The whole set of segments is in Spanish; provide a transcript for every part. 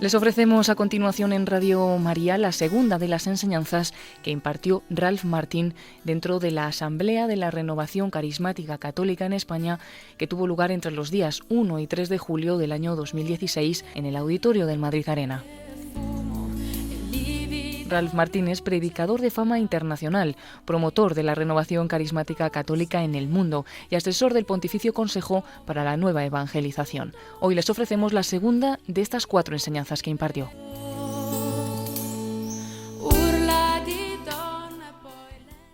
Les ofrecemos a continuación en Radio María la segunda de las enseñanzas que impartió Ralph Martín dentro de la Asamblea de la Renovación Carismática Católica en España, que tuvo lugar entre los días 1 y 3 de julio del año 2016 en el auditorio del Madrid Arena. Ralph Martín es predicador de fama internacional, promotor de la renovación carismática católica en el mundo y asesor del Pontificio Consejo para la Nueva Evangelización. Hoy les ofrecemos la segunda de estas 4 enseñanzas que impartió.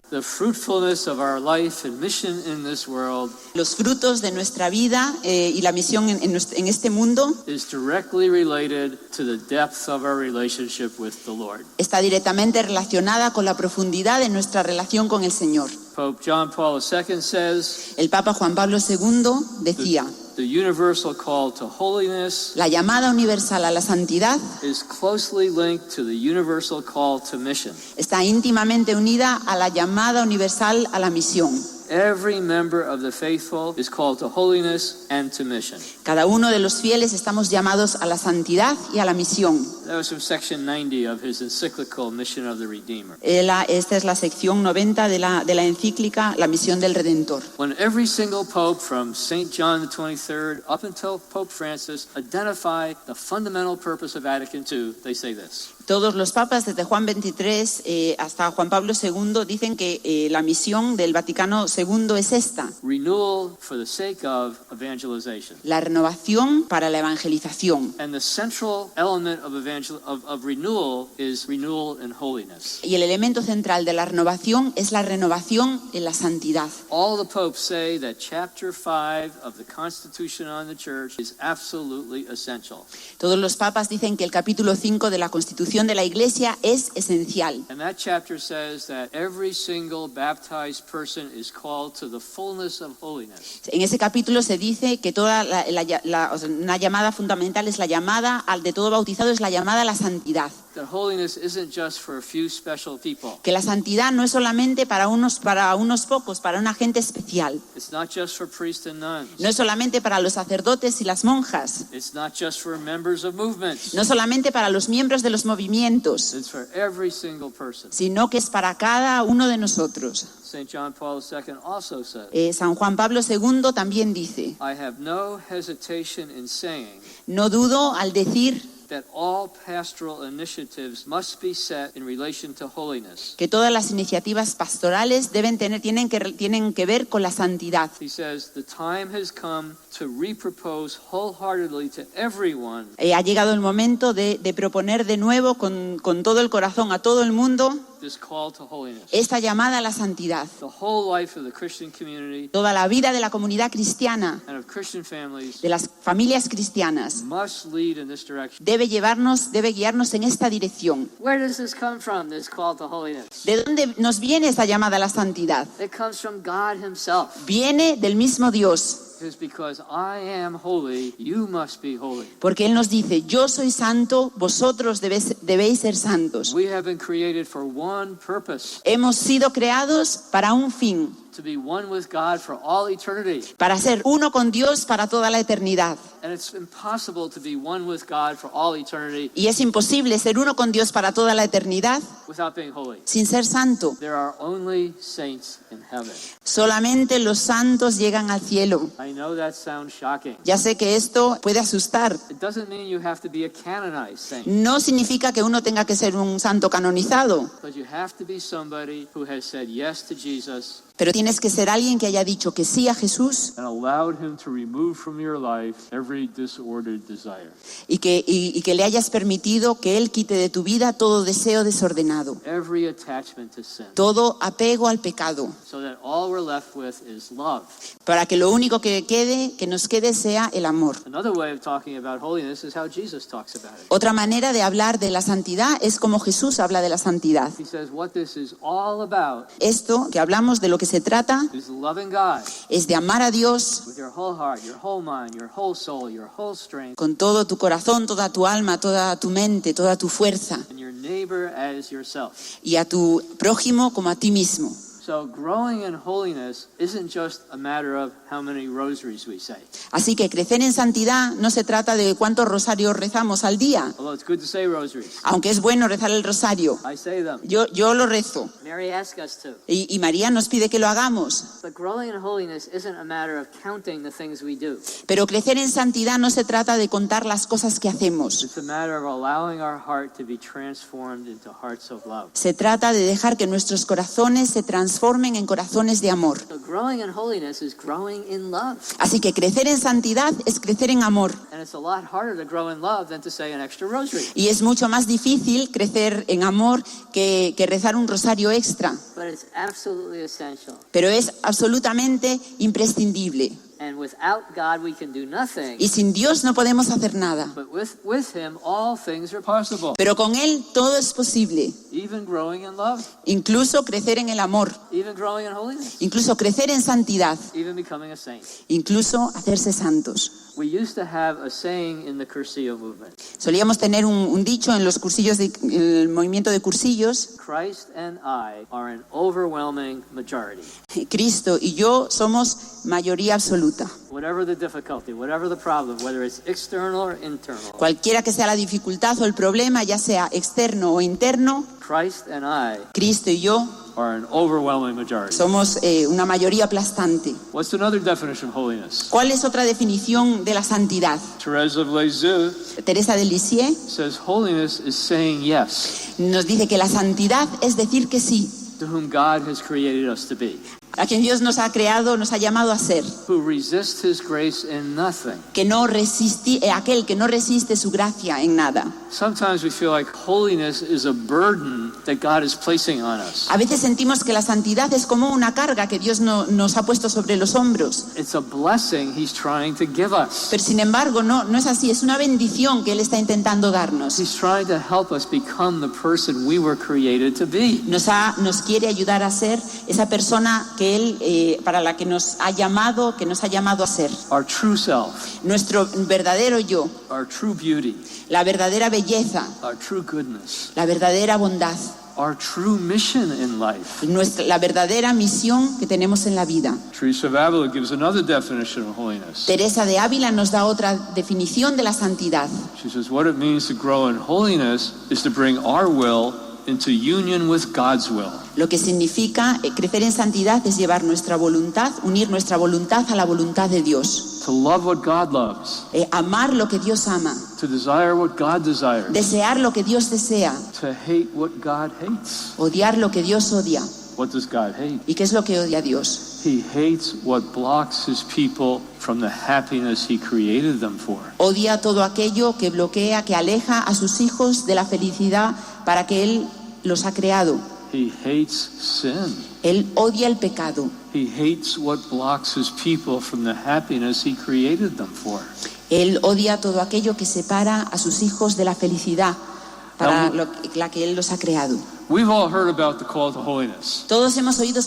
The fruitfulness of our life and mission in this world Los frutos de nuestra vida y la misión en este mundo is directly related to the depth of our relationship with the Lord. está directamente relacionada con la profundidad de nuestra relación con el Señor. Pope John Paul II says, El Papa Juan Pablo II decía: the universal call to holiness la llamada universal a la santidad is closely linked to the universal call to mission. está íntimamente unida a la llamada universal a la misión. Every member of the faithful is called to holiness and to mission. Cada uno de los fieles estamos llamados a la santidad y a la misión. That was from section 90 of his encyclical Mission of the Redeemer. Esta es la sección 90 de la encíclica La Misión del Redentor. When every single pope from St. John the 23rd up until Pope Francis identify the fundamental purpose of Vatican II, they say this. Todos los papas, desde Juan XXIII hasta Juan Pablo II, dicen que la misión del Vaticano II es esta: Renewal for the sake of evangelization. la renovación para la evangelización. And the central element of renewal is renewal in holiness. Y el elemento central de la renovación es la renovación en la santidad. All the popes say that chapter 5 of the Constitution on the Church is absolutely essential. Todos los papas dicen que el capítulo 5 de la Constitución de la Iglesia es esencial. And that chapter says that every single baptized person is called to the fullness of holiness. En ese capítulo se dice que toda una llamada fundamental es la llamada de todo bautizado, es la llamada a la santidad. That holiness isn't just for a few special people. Que la santidad no es solamente para unos pocos, para una gente especial. It's not just for priests and nuns. No es solamente para los sacerdotes y las monjas. It's not just for members of movements. No solamente para los miembros de los movimientos, It's for every single person. sino que es para cada uno de nosotros. St. John Paul II also said, San Juan Pablo II también dice: I have no hesitation in saying no dudo al decir that all pastoral initiatives must be set in relation to holiness. que todas las iniciativas pastorales tienen que ver con la santidad. He says, the time has come to repropose wholeheartedly to everyone Ha llegado el momento de proponer de nuevo con todo el corazón a todo el mundo this call to holiness. esta llamada a la santidad. The whole life of the Christian community Toda la vida de la comunidad cristiana, and of Christian families de las familias cristianas, must lead in this direction. debe guiarnos en esta dirección. Where does this come from, this call to holiness? ¿De dónde nos viene esta llamada a la santidad? It comes from God himself. Viene del mismo Dios, It's because I am holy, you must be holy. porque Él nos dice: yo soy santo, vosotros debéis ser santos. We have been created for one purpose, Hemos sido creados para un fin, to be one with God for all eternity. para ser uno con Dios para toda la eternidad. And it's impossible to be one with God for all eternity Y es imposible ser uno con Dios para toda la eternidad without being holy. sin ser santo. There are only saints in heaven. Solamente los santos llegan al cielo. I know that sounds shocking. Ya sé que esto puede asustar. It doesn't mean you have to be a canonized saint, No significa que uno tenga que ser un santo canonizado, but you have to be somebody who has said yes to Jesus pero tienes que ser alguien que haya dicho que sí a Jesús and allowed him to remove from your life every disordered desire, y que le hayas permitido que Él quite de tu vida todo deseo desordenado, every attachment to sin, todo apego al pecado, so that all we're left with is love. para que lo único que nos quede sea el amor. Another way of talking about holiness is how Jesus talks about it. Otra manera de hablar de la santidad es como Jesús habla de la santidad. He says what this is all about Esto que hablamos, de lo que se trata, is loving God es de amar a Dios with your whole heart, your whole mind, your whole soul, your whole strength, con todo tu corazón, toda tu alma, toda tu mente, toda tu fuerza, and your neighbor as yourself. y a tu prójimo como a ti mismo. So growing in holiness isn't just a matter of how many rosaries we say. Así que crecer en santidad no se trata de cuántos rosarios rezamos al día, Although it's good to say rosaries. aunque es bueno rezar el rosario. I say them. Yo lo rezo Mary asked us to. y María nos pide que lo hagamos. But growing in holiness isn't a matter of counting the things we do. Pero crecer en santidad no se trata de contar las cosas que hacemos. It's a matter of allowing our heart to be transformed into hearts of love. Se trata de dejar que nuestros corazones se transformen en corazones de amor. So growing in holiness is growing in love. Así que crecer en santidad es crecer en amor. And it's a lot harder to grow in love than to say an extra rosary. Y es mucho más difícil crecer en amor que rezar un rosario extra. But it's absolutely essential. Pero es absolutamente imprescindible. And without God we can do nothing. Y sin Dios no podemos hacer nada. But with him all things are possible. Pero con Él todo es posible. Even growing in love. Incluso crecer en el amor. Even growing in holiness. Incluso crecer en santidad. Even becoming a saint. Incluso hacerse santos. We used to have a saying in the Cursillo movement. Solíamos tener un dicho en los cursillos, el movimiento de cursillos. Christ and I are an overwhelming majority. Cristo y yo somos mayoría absoluta. Whatever the difficulty, whatever the problem, whether it's external or internal. Cualquiera que sea la dificultad o el problema, ya sea externo o interno, Christ and I Cristo y yo are an overwhelming majority. somos una mayoría aplastante. What's another definition of holiness? ¿Cuál es otra definición de la santidad? Thérèse of Lisieux Teresa de Lisieux says holiness is saying yes nos dice que la santidad es decir que sí, to whom God has created us to be, a quien Dios nos ha creado, nos ha llamado a ser, who resists his grace in nothing. que no aquel que no resiste su gracia en nada. Sometimes we feel like holiness is a burden that God is placing on us. A veces sentimos que la santidad es como una carga que Dios nos ha puesto sobre los hombros. It's a blessing he's trying to give us. Pero sin embargo, no es así, es una bendición que Él está intentando darnos. He's trying to help us become the person we were created to be. Nos quiere ayudar a ser esa persona que Él, para la que nos ha llamado a ser. Our true self, Nuestro verdadero yo, our true beauty, la verdadera belleza, our true goodness, la verdadera bondad, our true mission in life. la verdadera misión que tenemos en la vida. Teresa of Avila gives another definition of holiness. Teresa de Ávila nos da otra definición de la santidad. She says what it means to grow in holiness is to bring our will into union with God's will. Lo que significa crecer en santidad es llevar nuestra voluntad, unir nuestra voluntad a la voluntad de Dios. To love what God loves. Amar lo que Dios ama. To desire what God desires. Desear lo que Dios desea. To hate what God hates. Odiar lo que Dios odia. What does God hate? ¿Y qué es lo que odia Dios? He hates what blocks his people from the happiness he created them for. Odia todo aquello que bloquea, que aleja a sus hijos de la felicidad para que Él los ha creado. He hates sin. Él odia el pecado. He hates what blocks his people from the happiness he created them for. Él odia todo aquello que separa a sus hijos de la felicidad para la que Él los ha creado. We've all heard about the call to holiness. Todos hemos oído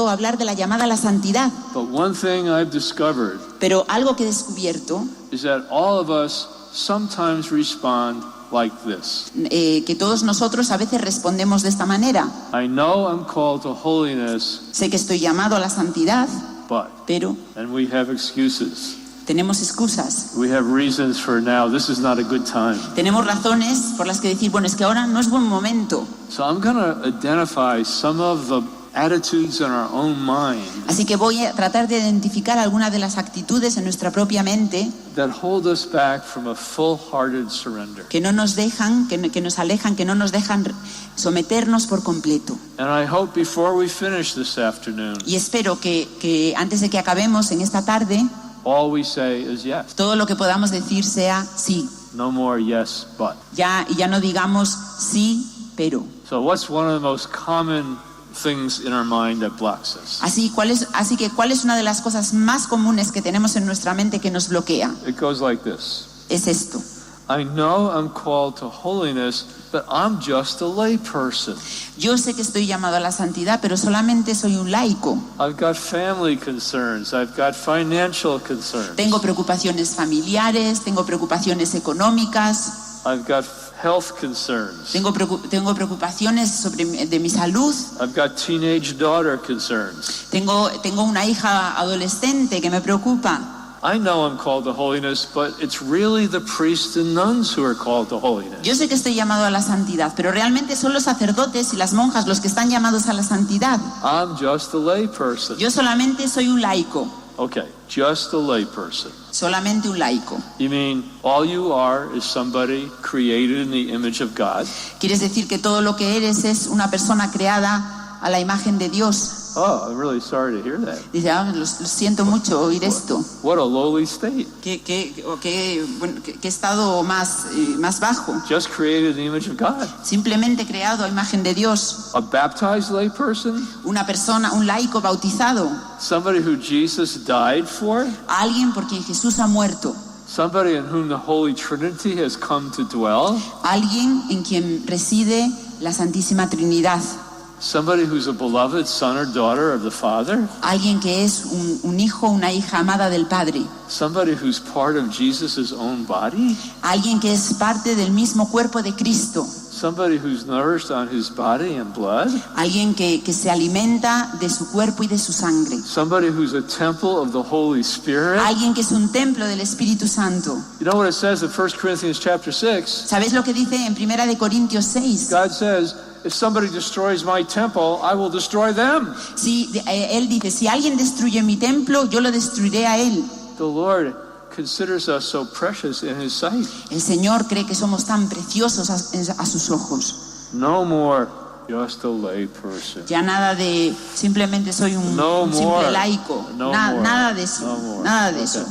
hablar de la llamada a la santidad. But one thing I've discovered Pero algo que he descubierto, is that all of us sometimes respond like this. Que todos nosotros a veces respondemos de esta manera. I know I'm called to holiness, Sé que estoy llamado a la santidad, but, pero and we have excuses. tenemos excusas. We have reasons for now. This is not a good time. Tenemos razones por las que decir, bueno, es que ahora no es buen momento. So I'm going to identify some of the attitudes in our own mind Así que voy a tratar de identificar algunas de las actitudes en nuestra propia mente that hold us back from a full-hearted surrender. que no nos dejan, que nos alejan, que no nos dejan someternos por completo. And I hope before we finish this afternoon, Y espero que antes de que acabemos en esta tarde, all we say is yes. todo lo que podamos decir sea sí. No more yes, but. Ya no digamos sí, pero. So what's one of the most common things in our mind that blocks us? Así que ¿cuál es una de las cosas más comunes que tenemos en nuestra mente que nos bloquea? It goes like this. Es esto. I know I'm called to holiness, but I'm just a lay person. Yo sé que estoy llamado a la santidad, pero solamente soy un laico. I've got family concerns. I've got financial concerns. Tengo preocupaciones familiares, tengo preocupaciones económicas, I've got health concerns. Tengo preocupaciones de mi salud. I've got teenage daughter concerns. Tengo una hija adolescente que me preocupa. I know I'm called to holiness, but it's really the priests and nuns who are called to holiness. Yo sé que estoy llamado a la santidad, pero realmente son los sacerdotes y las monjas los que están llamados a la santidad. I'm just a lay person. Yo solamente soy un laico. Okay, just a lay person. Solamente un laico. You mean all you are is somebody created in the image of God? ¿Quieres decir que todo lo que eres es una persona creada a la imagen de Dios? Oh, I'm really sorry to hear that. Dice, lo siento mucho oír esto. What a lowly state. ¿Qué estado más bajo? Just created in the image of God. Simplemente creado a imagen de Dios. A baptized lay person? Una persona, un laico bautizado. Somebody who Jesus died for? Alguien por quien Jesús ha muerto. Somebody in whom the Holy Trinity has come to dwell? Alguien en quien reside la Santísima Trinidad. Somebody who's a beloved son or daughter of the Father? Alguien que es un hijo, una hija amada del Padre. Somebody who's part of Jesus' own body? Alguien que es parte del mismo cuerpo de Cristo. Somebody who's nourished on his body and blood? Alguien que se alimenta de su cuerpo y de su sangre. Somebody who's a temple of the Holy Spirit? Alguien que es un templo del Espíritu Santo. You know what it says in 1 Corinthians chapter 6? ¿Sabéis lo que dice en 1 de Corintios 6? God says, if somebody destroys my temple, I will destroy them. Sí, él dice, si alguien destruye mi templo, yo lo destruiré a él. The Lord considers us so precious in His sight. El Señor cree que somos tan preciosos a sus ojos. No more just a lay person. Ya nada de simplemente soy un simple laico. Nada de eso. Nada de eso.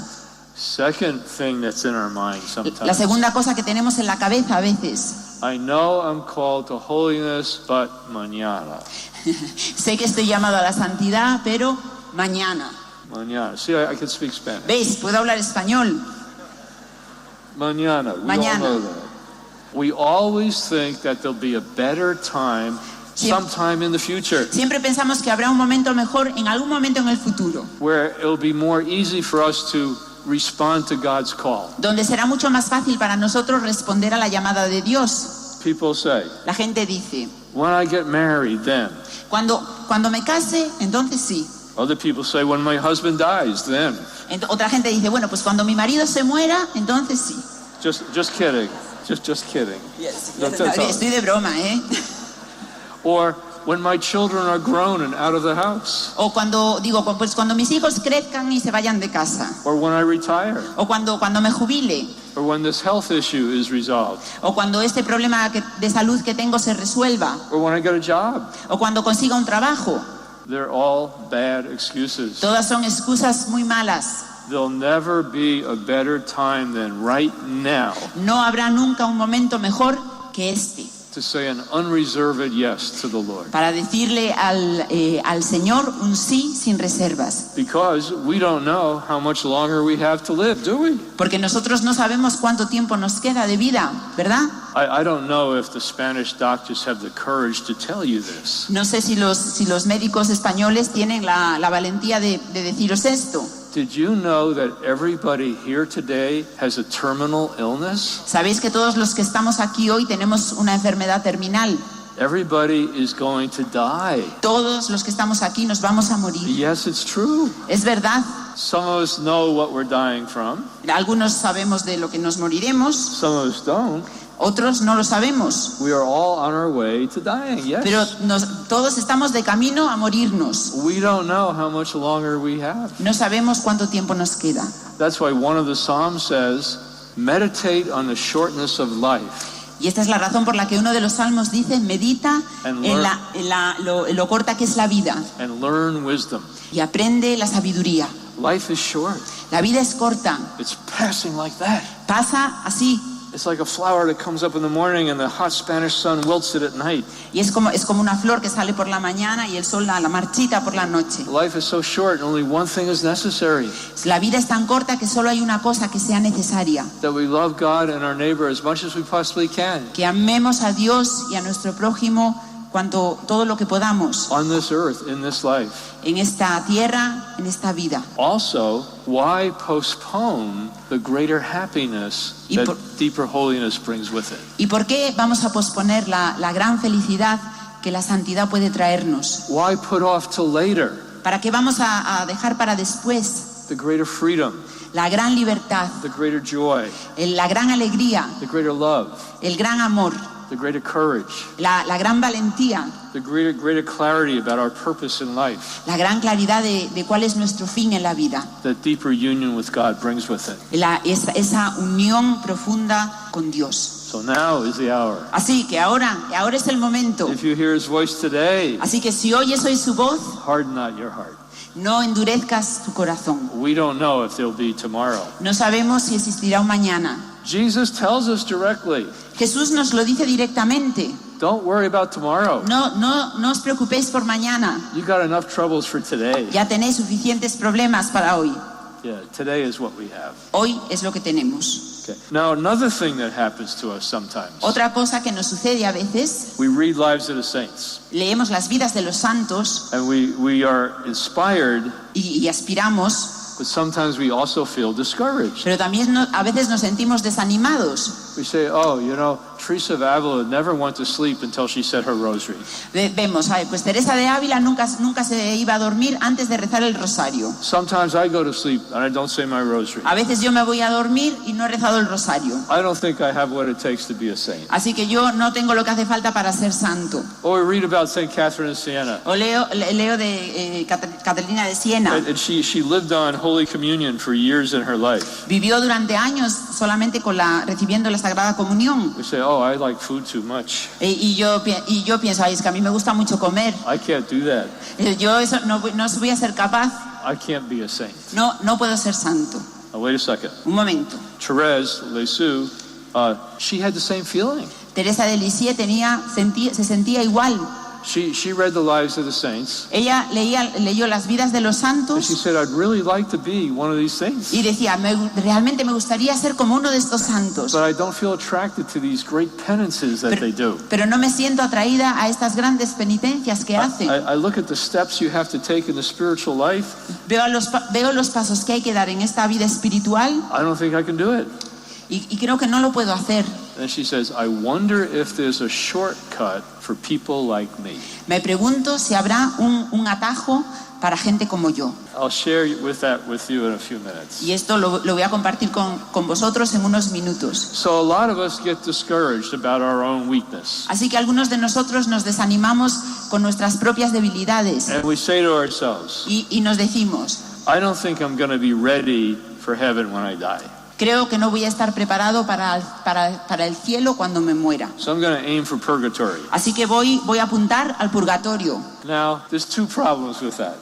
Second thing that's in our mind sometimes. La segunda cosa que tenemos en la cabeza a veces. I know I'm called to holiness, but mañana. Sé que estoy llamado a la santidad, pero mañana. Mañana. See, I can speak Spanish. ¿Veis? Puedo hablar español. Mañana. We all know that. We always think that there'll be a better time sometime in the future. Siempre pensamos que habrá un momento mejor en algún momento en el futuro. Where it'll be more easy for us to respond to God's call. Donde será mucho más fácil para nosotros responder a la llamada de Dios. People say, la gente dice, when I get married, then. Cuando me case, entonces sí. Other people say, when my husband dies, then. Otra gente dice, bueno, pues cuando mi marido se muera, entonces sí. Just kidding. Just kidding. Yes. Estoy de broma, ¿eh? Or when my children are grown and out of the house. O cuando mis hijos crezcan y se vayan de casa. Or when I retire. O cuando me jubile. Or when this health issue is resolved. O cuando este problema de salud que tengo se resuelva. Or when I get a job. O cuando consiga un trabajo. They're all bad excuses. Todas son excusas muy malas. There'll never be a better time than right now. No habrá nunca un momento mejor que este. To say an unreserved yes to the Lord. Para decirle al Señor un sí sin reservas. Because we don't know how much longer we have to live, do we? Porque nosotros no sabemos cuánto tiempo nos queda de vida, ¿verdad? I don't know if the Spanish doctors have the courage to tell you this. No sé si los médicos españoles tienen la valentía de deciros esto. Did you know that everybody here today has a terminal illness? ¿Sabéis que todos los que estamos aquí hoy tenemos una enfermedad terminal? Everybody is going to die. Todos los que estamos aquí nos vamos a morir. Yes, it's true. Es verdad. Some of us know what we're dying from. Algunos sabemos de lo que nos moriremos. Some of us don't. Otros no lo sabemos. We are all on our way to dying, yes. Pero todos estamos de camino a morirnos. We don't know how much longer we have. No sabemos cuánto tiempo nos queda. That's why one of the Psalms says, meditate on the shortness of life. Y esta es la razón por la que uno de los salmos dice, medita en lo corta que es la vida. And learn wisdom. Y aprende la sabiduría. Life is short. La vida es corta. It's passing like that. Pasa así. It's like a flower that comes up in the morning and the hot Spanish sun wilts it at night. Y es como una flor que sale por la mañana y el sol la marchita por la noche. Life is so short, only one thing is necessary. La vida es tan corta que solo hay una cosa que sea necesaria. That we love God and our neighbor as much as we possibly can. Que amemos a Dios y a nuestro prójimo todo lo que podamos on this earth, in this life. en esta tierra, en esta vida. Also, why postpone the greater happiness Y that por- deeper holiness brings with it? ¿Y por qué vamos a posponer la gran felicidad que la santidad puede traernos? Why put off till later ¿Para qué vamos a dejar para después the greater freedom, la gran libertad, the greater joy, la gran alegría, the greater love, el gran amor, the greater courage, la gran valentía, the greater clarity about our purpose in life la gran claridad de cuál es nuestro fin en la vida? that deeper union with God brings with it? Esa unión profunda con Dios. So now is the hour. Así que ahora es el momento. If you hear His voice today, Así que si oyes hoy su voz, harden not your heart. no endurezcas tu corazón. We don't know if there'll be tomorrow. No sabemos si existirá un mañana. Jesus tells us directly, Jesús nos lo dice directamente. don't worry about tomorrow. No os preocupéis por mañana. You got enough troubles for today. Ya tenéis suficientes problemas para hoy. Yeah, today is what we have. Hoy es lo que tenemos. Okay. Now, another thing that happens to us sometimes, Otra cosa que nos sucede a veces, we read lives of the saints, leemos las vidas de los santos and we are inspired, y aspiramos, but sometimes we also feel discouraged. pero también a veces nos sentimos desanimados. We say, oh, you know, Teresa of Avila never went to sleep until she said her rosary. Vemos, pues Teresa de Ávila nunca se iba a dormir antes de rezar el rosario. Sometimes I go to sleep and I don't say my rosary. A veces yo me voy a dormir y no he rezado el rosario. I don't think I have what it takes to be a saint. Así que yo no tengo lo que hace falta para ser santo. Or we read about St. Catherine of Siena. O leo de Catalina de Siena. And she lived on Holy Communion for years in her life. Vivió durante años solamente recibiendo la Sagrada Comunión. We say, oh, I like food too much. Y yo pienso, ay, es que a mí me gusta mucho comer. I can't do that. Yo eso no voy a ser capaz. I can't be a saint. No puedo ser santo. Now, wait a second. Un momento. Therese Lisieux, she had the same feeling. Teresa de Lisieux se sentía igual. She read the lives of the saints. Ella leyó las vidas de los And santos she said, I'd really like to be one of these saints. y decía, realmente me gustaría ser como uno de estos santos. But I don't feel attracted to these great penances that they do. Pero no me siento atraída a estas grandes penitencias que hacen. I look at the steps you have to take in the spiritual life. Veo los pasos que hay que dar en esta vida espiritual I don't think I can do it. y creo que no lo puedo hacer. And she says, I wonder if there's a shortcut for people like me. Me pregunto si habrá un atajo para gente como yo. I'll share that with you in a few minutes. Y esto lo voy a compartir con vosotros en unos minutos. So a lot of us get discouraged about our own weakness. Así que algunos de nosotros nos desanimamos con nuestras propias debilidades And we say to ourselves, y nos decimos, I don't think I'm going to be ready for heaven when I die. creo que no voy a estar preparado para el cielo cuando me muera. So I'm going to aim for purgatory. Así que voy a apuntar al purgatorio. Now, there's two problems with that.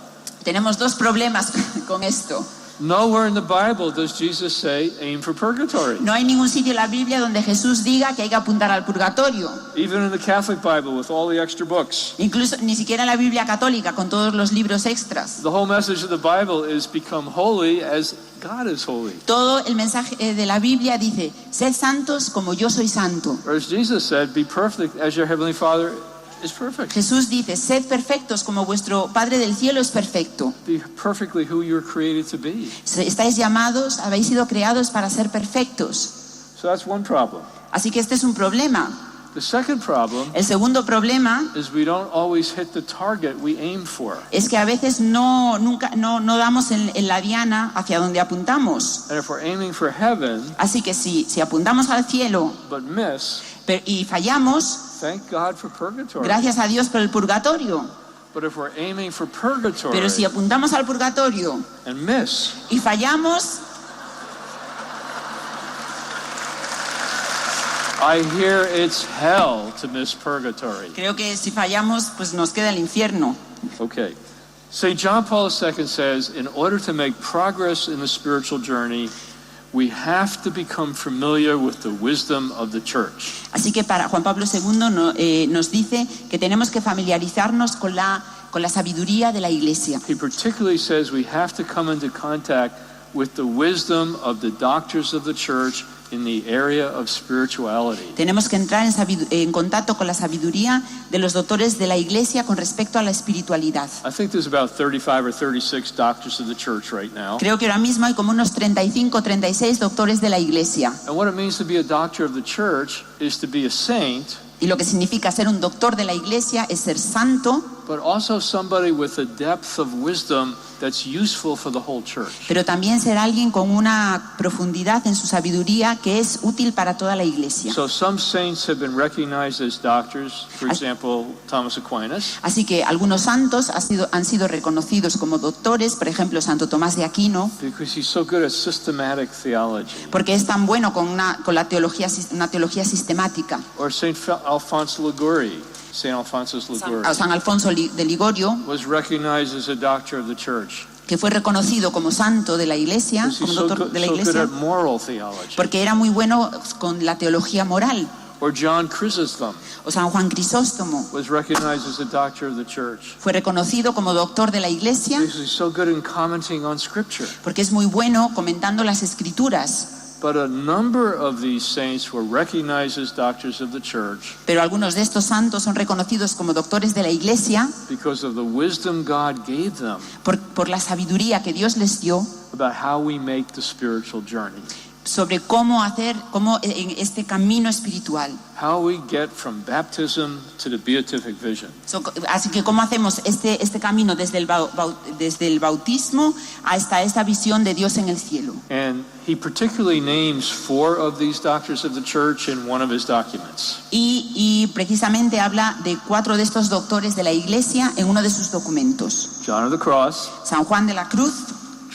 Tenemos dos problemas con esto. Nowhere in the Bible does Jesus say aim for purgatory. No hay ningún sitio en la Biblia donde Jesús diga que hay que apuntar al purgatorio. Even in the Catholic Bible with all the extra books. Incluso ni siquiera en la Biblia católica con todos los libros extras. The whole message of the Bible is become holy as God is holy. Todo el mensaje de la Biblia dice, sed santos como yo soy santo. Or as Jesus said, be perfect as your heavenly Father is perfect. Jesús dice, sed perfectos como vuestro Padre del cielo es perfecto. Be perfectly who you were created to be. Estáis llamados, habéis sido creados para ser perfectos. So that's one problem. Así que este es un problema. The second problem El segundo problema is we don't always hit the target we aim for. es que a veces no damos en la diana hacia donde apuntamos. And if we're aiming for heaven Así que si apuntamos al cielo but miss, y fallamos, thank God for purgatory. gracias a Dios por el purgatorio. But if we're aiming for purgatory Pero si apuntamos al purgatorio and miss, y fallamos, I hear it's hell to miss purgatory. creo que si fallamos, pues nos queda el infierno. Okay. St. John Paul II says, in order to make progress in the spiritual journey, we have to become familiar with the wisdom of the church. Así que para Juan Pablo II nos dice que tenemos que familiarizarnos con la sabiduría de la Iglesia. He particularly says we have to come into contact with the wisdom of the doctors of the church in the area of spirituality. Tenemos que entrar en contacto con la sabiduría de los doctores de la Iglesia con respecto a la espiritualidad. I think there's about 35 or 36 doctors of the church right now. Creo que ahora mismo hay como unos 35 o 36 doctores de la Iglesia. And what it means to be a doctor of the church is to be a saint. Y lo que significa ser un doctor de la Iglesia es ser santo, But also somebody with a depth of wisdom that's useful for the whole church. pero también ser alguien con una profundidad en su sabiduría que es útil para toda la Iglesia. So some saints have been recognized as doctors, for example, Thomas Aquinas. Así que algunos santos han sido reconocidos como doctores, por ejemplo, Santo Tomás de Aquino, Because he's so good at systematic theology. porque es tan bueno con una teología sistemática. Or St. Alphonse Liguori, St. Alphonsus Liguori, San Alfonso de Ligorio, was recognized as a doctor of the church. que fue reconocido como santo de la Iglesia, Because como he's so doctor good, de la so good Iglesia, at moral theology. porque era muy bueno con la teología moral. Or John Chrysostom O San Juan Crisóstomo was recognized as a doctor of the church. fue reconocido como doctor de la Iglesia Because he's so good in commenting on Scripture. porque es muy bueno comentando las Escrituras. But a number of these saints were recognized as doctors of the church Pero algunos de estos santos son reconocidos como doctores de la Iglesia because of the wisdom God gave them por la sabiduría que Dios les dio about how we make the spiritual journey. sobre cómo en este camino espiritual. How we get from baptism to the beatific vision. Así que cómo hacemos este camino desde el bautismo hasta esta visión de Dios en el cielo. And he particularly names 4 of these doctors of the church in one of his documents. Y precisamente habla de 4 de estos doctores de la Iglesia en uno de sus documentos. John of the Cross, San Juan de la Cruz,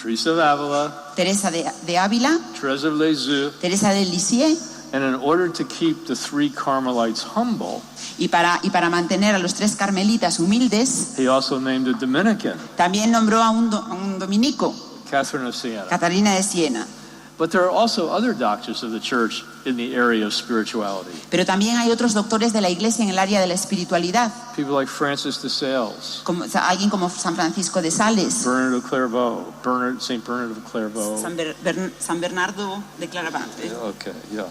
Teresa of Avila, Teresa de Ávila, Teresa of Lisieux, Teresa de Lisieux, and in order to keep the 3 Carmelites humble, y para mantener a los 3 carmelitas humildes, he also named a Dominican, también nombró a un dominico, Catherine of Siena. Catarina de Siena. But there are also other doctors of the church in the area of spirituality. Pero también hay otros doctores de la Iglesia en el área de la espiritualidad, People like Francis de Sales, alguien como San Francisco de Sales, Bernard of Clairvaux, St. Bernard of Clairvaux. San Bernardo de Claraval, Okay, yeah.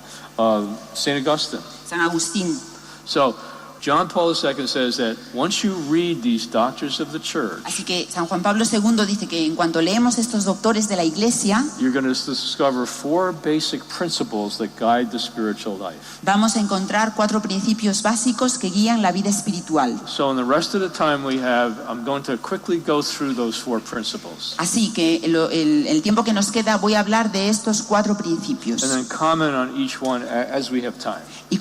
St. Augustine. San Agustín. So John Paul II says that once you read these doctors of the church, Así que San Juan Pablo II dice que en cuanto leemos estos doctores de la Iglesia, you're going to discover 4 basic principles that guide the spiritual life. vamos a encontrar 4 principios básicos que guían la vida espiritual. So in the rest of the time we have, I'm going to quickly go through those 4 principles Así que el tiempo que nos queda voy a hablar de estos 4 principios and then comment on each one as we have time. y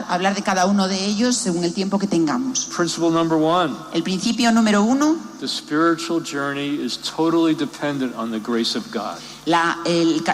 hablar de cada uno de ellos según el tiempo que tengamos. Principle number 1, El principio número 1, the spiritual journey is totally dependent on the grace of God.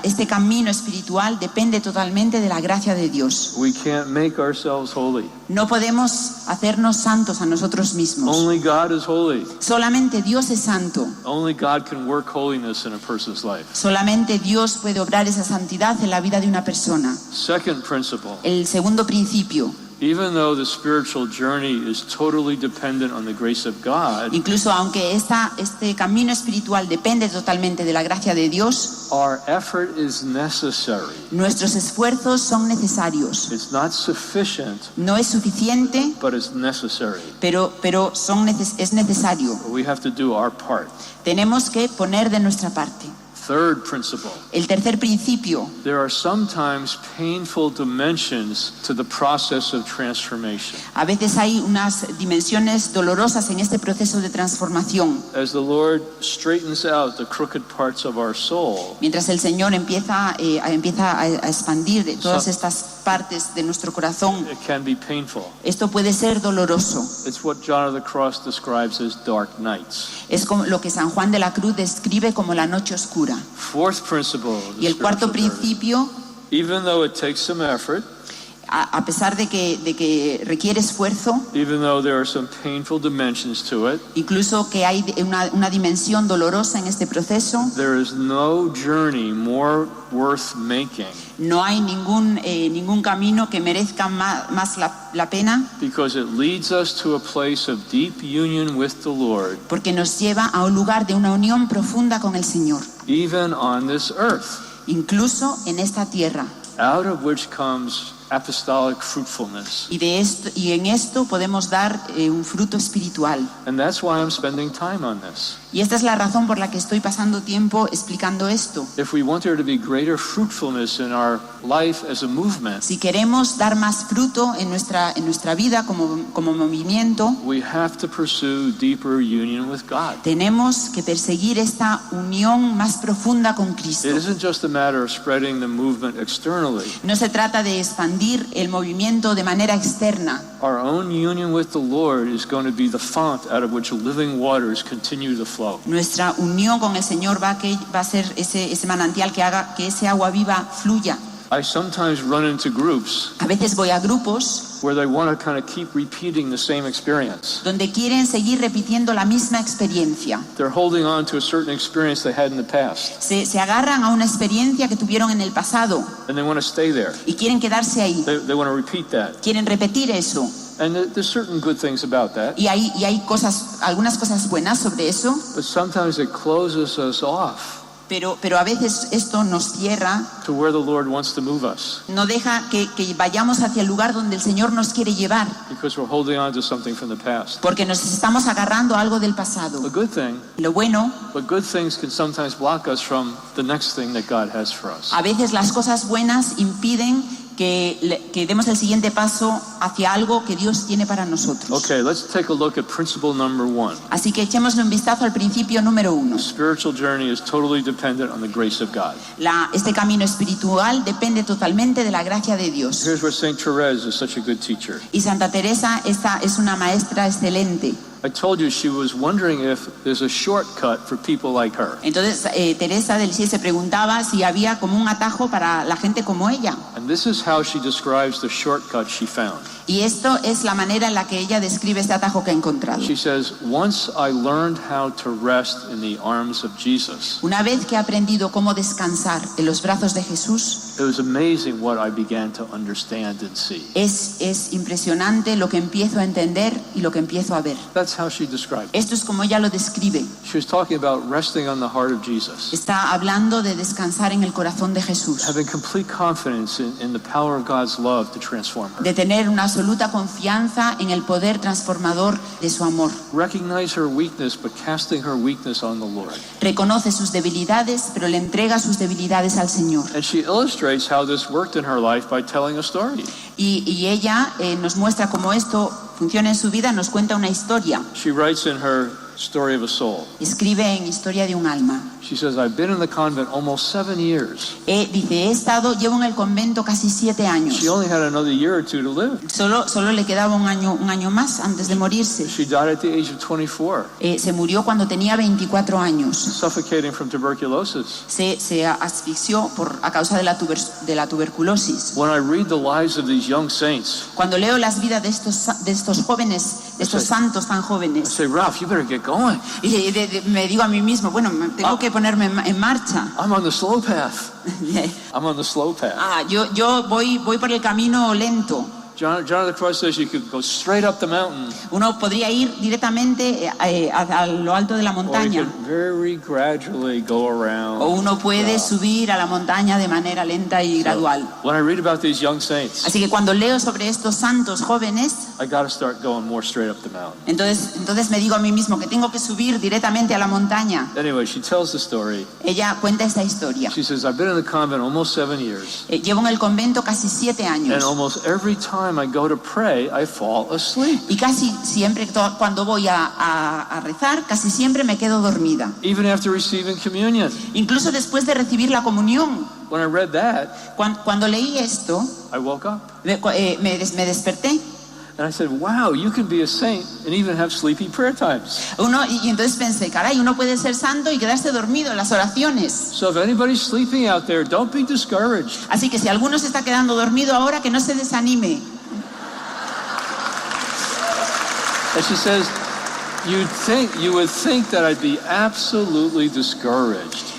este camino espiritual depende totalmente de la gracia de Dios. We can't make ourselves holy. No podemos hacernos santos a nosotros mismos. Only God is holy. Solamente Dios es santo. Only God can work holiness in a person's life. Solamente Dios puede obrar esa santidad en la vida de una persona. Second principle, El segundo principio, even though the spiritual journey is totally dependent on the grace of God, incluso aunque este camino espiritual depende totalmente de la gracia de Dios, our effort is necessary. nuestros esfuerzos son necesarios. It's not sufficient, No es suficiente, but it's necessary. pero es necesario. We have to do our part. Tenemos que poner de nuestra parte. Third principle, El tercer principio, there are sometimes painful dimensions to the process of transformation. a veces hay unas dimensiones dolorosas en este proceso de transformación. As the Lord straightens out the crooked parts of our soul, Mientras el Señor empieza a expandir todas estas partes de nuestro corazón, it can be painful. esto puede ser doloroso. It's what John of the Cross describes as dark nights. Es como lo que San Juan de la Cruz describe como la noche oscura. Fourth principle of the Y el cuarto spiritual journey. principio, Even though it takes some effort, a pesar de que requiere esfuerzo, even though there are some painful dimensions to it, incluso que hay una dimensión dolorosa en este proceso, there is no journey more worth making no hay ningún camino que merezca más la pena, because it leads us to a place of deep union with the Lord, porque nos lleva a un lugar de una unión profunda con el Señor, even on this earth. incluso en esta tierra. out of which comes apostolic fruitfulness. Y en esto podemos dar un fruto espiritual. And that's why I'm spending time on this. Y esta es la razón por la que estoy pasando tiempo explicando esto. If we want there to be greater fruitfulness in our life as a movement, Si queremos dar más fruto en nuestra vida como movimiento, we have to pursue deeper union with God. tenemos que perseguir esta unión más profunda con Cristo. It isn't just a matter of spreading the movement externally. No se trata de expandir el movimiento de manera externa. Our own union with the Lord is going to be the font out of which living waters continue to flow. Nuestra unión con el Señor va a ser ese manantial que haga que ese agua viva fluya. I sometimes run into groups A veces voy a grupos where they want to kind of keep repeating the same experience. donde quieren seguir repitiendo la misma experiencia. They're holding on to a certain experience they had in the past, Se agarran a una experiencia que tuvieron en el pasado and they want to stay there. y quieren quedarse ahí. They want to repeat that. Quieren repetir eso. And there's certain good things about that, Y hay algunas cosas buenas sobre eso, but sometimes it closes us off pero a veces esto nos cierra, to where the Lord wants to move us no deja que vayamos hacia el lugar donde el Señor nos quiere llevar, because we're holding on to something from the past. porque nos estamos agarrando a algo del pasado. A good thing, Lo bueno, but good things can sometimes block us from the next thing that God has for us. a veces las cosas buenas impiden que demos el siguiente paso hacia algo que Dios tiene para nosotros. Okay, let's take a look at principle number 1. Así que echémosle un vistazo al principio número 1. Spiritual journey is totally dependent on the grace of God. Este camino espiritual depende totalmente de la gracia de Dios. Here's where Saint Therese is such a good teacher. Y Santa Teresa esta es una maestra excelente. I told you she was wondering if there's a shortcut for people like her. Entonces Teresa del Sier se preguntaba si había como un atajo para la gente como ella. And this is how she describes the shortcut she found. Y esto es la manera en la que ella describe este atajo que ha encontrado. She says, once I learned how to rest in the arms of Jesus, Una vez que he aprendido cómo descansar en los brazos de Jesús, it was amazing what I began to understand and see. es impresionante lo que empiezo a entender y lo que empiezo a ver. That's how she described it. Esto es como ella lo describe. She was talking about resting on the heart of Jesus, Está hablando de descansar en el corazón de Jesús, having complete confidence in the power of God's love to transform her. de tener una absoluta confianza en el poder transformador de su amor. Recognize her weakness, but casting her weakness on the Lord. Reconoce sus debilidades, pero le entrega sus debilidades al Señor. And she illustrates how this worked in her life by telling a story. Y ella nos muestra cómo esto funciona en su vida, nos cuenta una historia. She writes in her Story of a Soul. Escribe en Historia de un alma. She says, I've been in the convent almost 7 years. Llevo en el convento casi 7 años. She only had another year or two to live. Solo le quedaba un año más antes de morirse. She died at the age of 24, Se murió cuando tenía 24 años. suffocating from tuberculosis. Se asfixió a causa de la tuberculosis. When I read the lives of these young saints, Cuando leo las vidas de estos jóvenes, de estos santos tan I jóvenes, say, Ralph, you better get going. y me digo a mí mismo, bueno, tengo que ponerme en marcha. I'm on the slow path. I'm on the slow path. Yo voy por el camino lento. John of the Cross says you could go straight up the mountain, Uno podría ir directamente a lo alto de la or you montaña, could very gradually go around. o uno puede subir a la montaña de manera lenta y gradual. When I read about these young saints, Así que cuando leo sobre estos santos jóvenes, I got to start going more straight up the mountain. entonces me digo a mí mismo que tengo que subir directamente a la montaña. Anyway, she tells the story. Ella cuenta esta historia. She says, I've been in the convent almost 7 years, Llevo en el convento casi 7 and años. almost every time I go to pray, I fall asleep. Y casi siempre, cuando voy a rezar, casi siempre me quedo dormida. Even after receiving communion. Incluso después de recibir la comunión. When I read that, Cuando leí esto, I woke up. me desperté. And I said, wow, you can be a saint and even have sleepy prayer times. Y entonces pensé, caray, uno puede ser santo y quedarse dormido en las oraciones. So if anybody's sleeping out there, don't be discouraged. Así que si alguno se está quedando dormido ahora, que no se desanime. And she says, you would think that I'd be absolutely discouraged.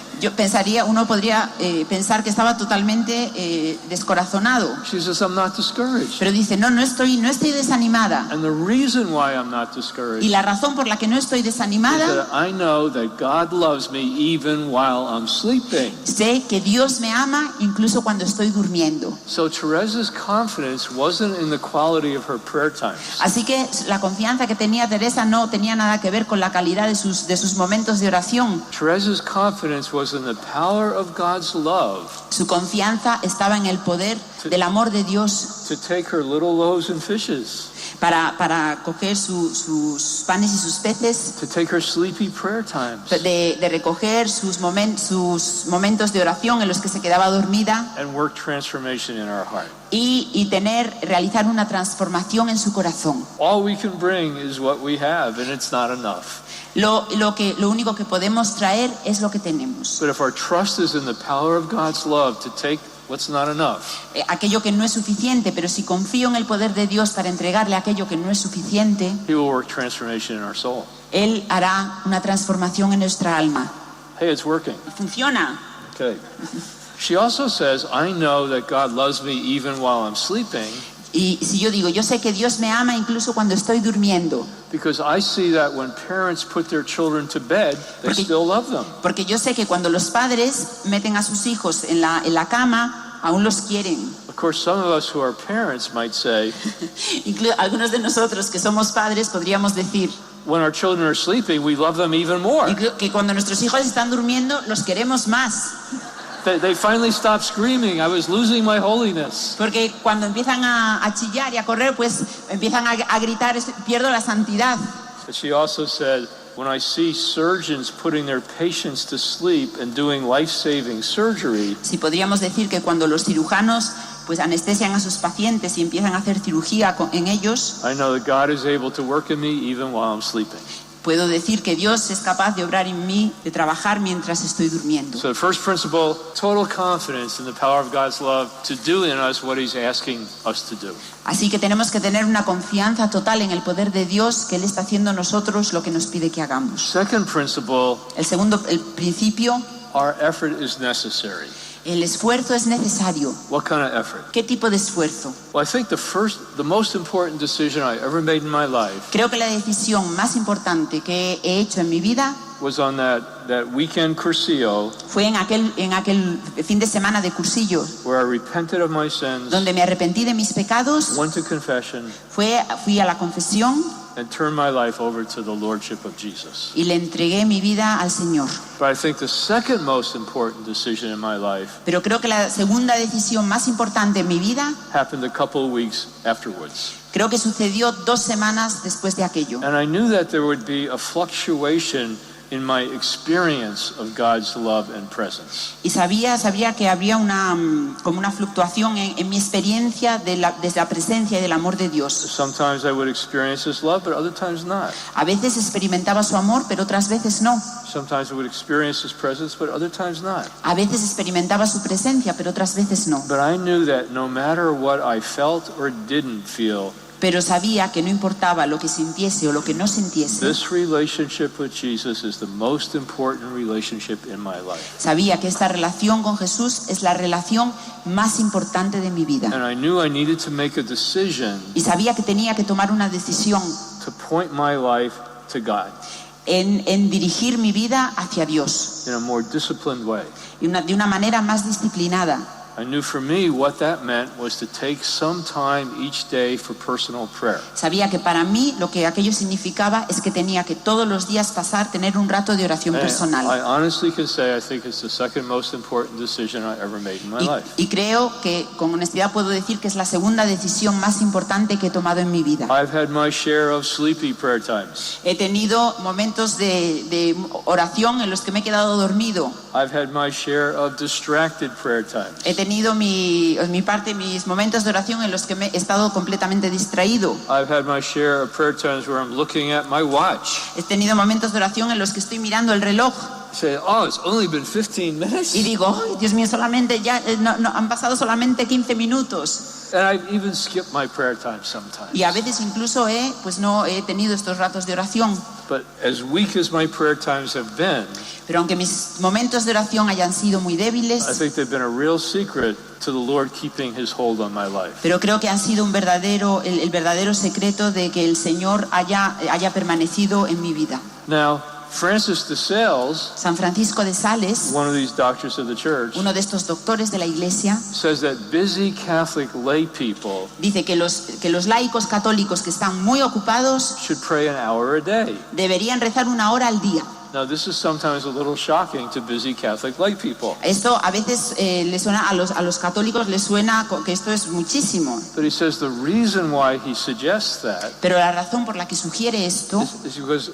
Uno podría pensar que estaba totalmente descorazonado. She says, I'm not discouraged. Pero dice, no estoy desanimada. And the reason why I'm not discouraged Y la razón por la que no estoy is desanimada, that I know that God loves me even while I'm sleeping. sé que Dios me ama incluso cuando estoy durmiendo. So Teresa's confidence wasn't in the quality of her prayer times. Así que la confianza que tenía Teresa no tenía nada que ver con la calidad de sus momentos de oración. Teresa's confidence was in the power of God's love Su confianza estaba en el poder del amor de Dios to take her little loaves and fishes, para coger sus panes y sus peces, to take her sleepy prayer times, de recoger sus momentos de oración en los que se quedaba dormida and work transformation in our heart. y realizar una transformación en su corazón. All we can bring is what we have, and it's not enough. Lo único que podemos traer es lo que tenemos. But if our trust is in the power of God's love to take what's not enough, Aquello que no es suficiente, pero si confío en el poder de Dios para entregarle aquello que no es suficiente, He will work transformation in our soul. Él hará una transformación en nuestra alma. Hey, it's working. Funciona. Okay. She also says, I know that God loves me even while I'm sleeping, Y si yo digo, yo sé que Dios me ama incluso cuando estoy durmiendo, because I see that when parents put their children to bed, they still love them. porque yo sé que cuando los padres meten a sus hijos en la cama, aún los quieren. Of course, some of us who are parents might say, Algunos de nosotros que somos padres podríamos decir when our children are sleeping, we love them even more. que cuando nuestros hijos están durmiendo, los queremos más. They finally stop screaming, I was losing my holiness. Porque cuando empiezan a chillar y a correr, pues empiezan a gritar, pierdo la santidad. But she also said, when I see surgeons putting their patients to sleep and doing life-saving surgery, Si podríamos decir que cuando los cirujanos pues anestesian a sus pacientes y empiezan a hacer cirugía en ellos, I know that God is able to work in me even while I'm sleeping. puedo decir que Dios es capaz de obrar en mí, de trabajar mientras estoy durmiendo. So the first principle, total confidence in the power of God's love to do in us what He's asking us to do. Así que tenemos que tener una confianza total en el poder de Dios, que Él está haciendo en nosotros lo que nos pide que hagamos. Second principle, El principio, our effort is necessary. el esfuerzo es necesario. What kind of effort? ¿Qué tipo de esfuerzo? Well, I think the most important decision I ever made in my life Creo que la decisión más importante que he hecho en mi vida was on that weekend cursillo fue en aquel fin de semana de cursillo, where I repented of my sins, donde me arrepentí de mis pecados, went to confession, fui a la confesión and turned my life over to the Lordship of Jesus. y le entregué mi vida al Señor. But I think the second most important decision in my life Pero creo que la segunda decisión más importante en mi vida, happened a couple of weeks afterwards. creo que sucedió 2 semanas después de aquello. And I knew that there would be a fluctuation in my experience of God's love and presence. Y sabía que habría como una fluctuación en mi experiencia de la presencia y del amor de Dios. Sometimes I would experience His love, but other times not. A veces experimentaba su amor, pero otras veces no. Sometimes I would experience His presence, but other times not. A veces experimentaba su presencia, pero otras veces no. But I knew that no matter what I felt or didn't feel, Pero sabía que no importaba lo que sintiese o lo que no sintiese. this relationship with Jesus is the most important relationship in my life. Sabía que esta relación con Jesús es la relación más importante de mi vida. And I knew I needed to make a decision Y sabía que tenía que tomar una decisión to point my life to God en dirigir mi vida hacia Dios in a more disciplined way. y de una manera más disciplinada. I knew for me what that meant was to take some time each day for personal prayer. Sabía que para mí lo que aquello significaba es que tenía que todos los días tener un rato de oración And personal. I honestly can say I think it's the second most important decision I ever made in my life. Y creo que con honestidad puedo decir que es la segunda decisión más importante que he tomado en mi vida. I've had my share of sleepy prayer times. He tenido momentos de oración en los que me he quedado dormido. I've had my share of distracted prayer times. He tenido mis momentos de oración en los que me he estado completamente distraído. I've had my share of prayer times where I'm looking at my watch. He tenido momentos de oración en los que estoy mirando el reloj Say, oh, it's only been 15 minutes. y digo, "Ay, Dios mío, han pasado solamente 15 minutos." And I've even skipped my prayer time sometimes. Y a veces incluso no he tenido estos ratos de oración. But as weak as my prayer times have been, Pero aunque mis momentos de oración hayan sido muy I débiles, think they've been a real secret to the Lord keeping his hold on my life. pero creo que han sido el verdadero secreto de que el Señor haya permanecido en mi vida. Now, Francis de Sales, San Francisco de Sales, one of these doctors of the church, uno de estos doctores de la Iglesia, says that busy Catholic lay people dice que los laicos católicos que están muy ocupados should pray an hour a day. deberían rezar 1 hora al día. Now, this is sometimes a little shocking to busy Catholic lay people. Esto a veces le suena a los católicos, les suena que esto es muchísimo. But he says the reason why he suggests that Pero la razón por la que sugiere esto is because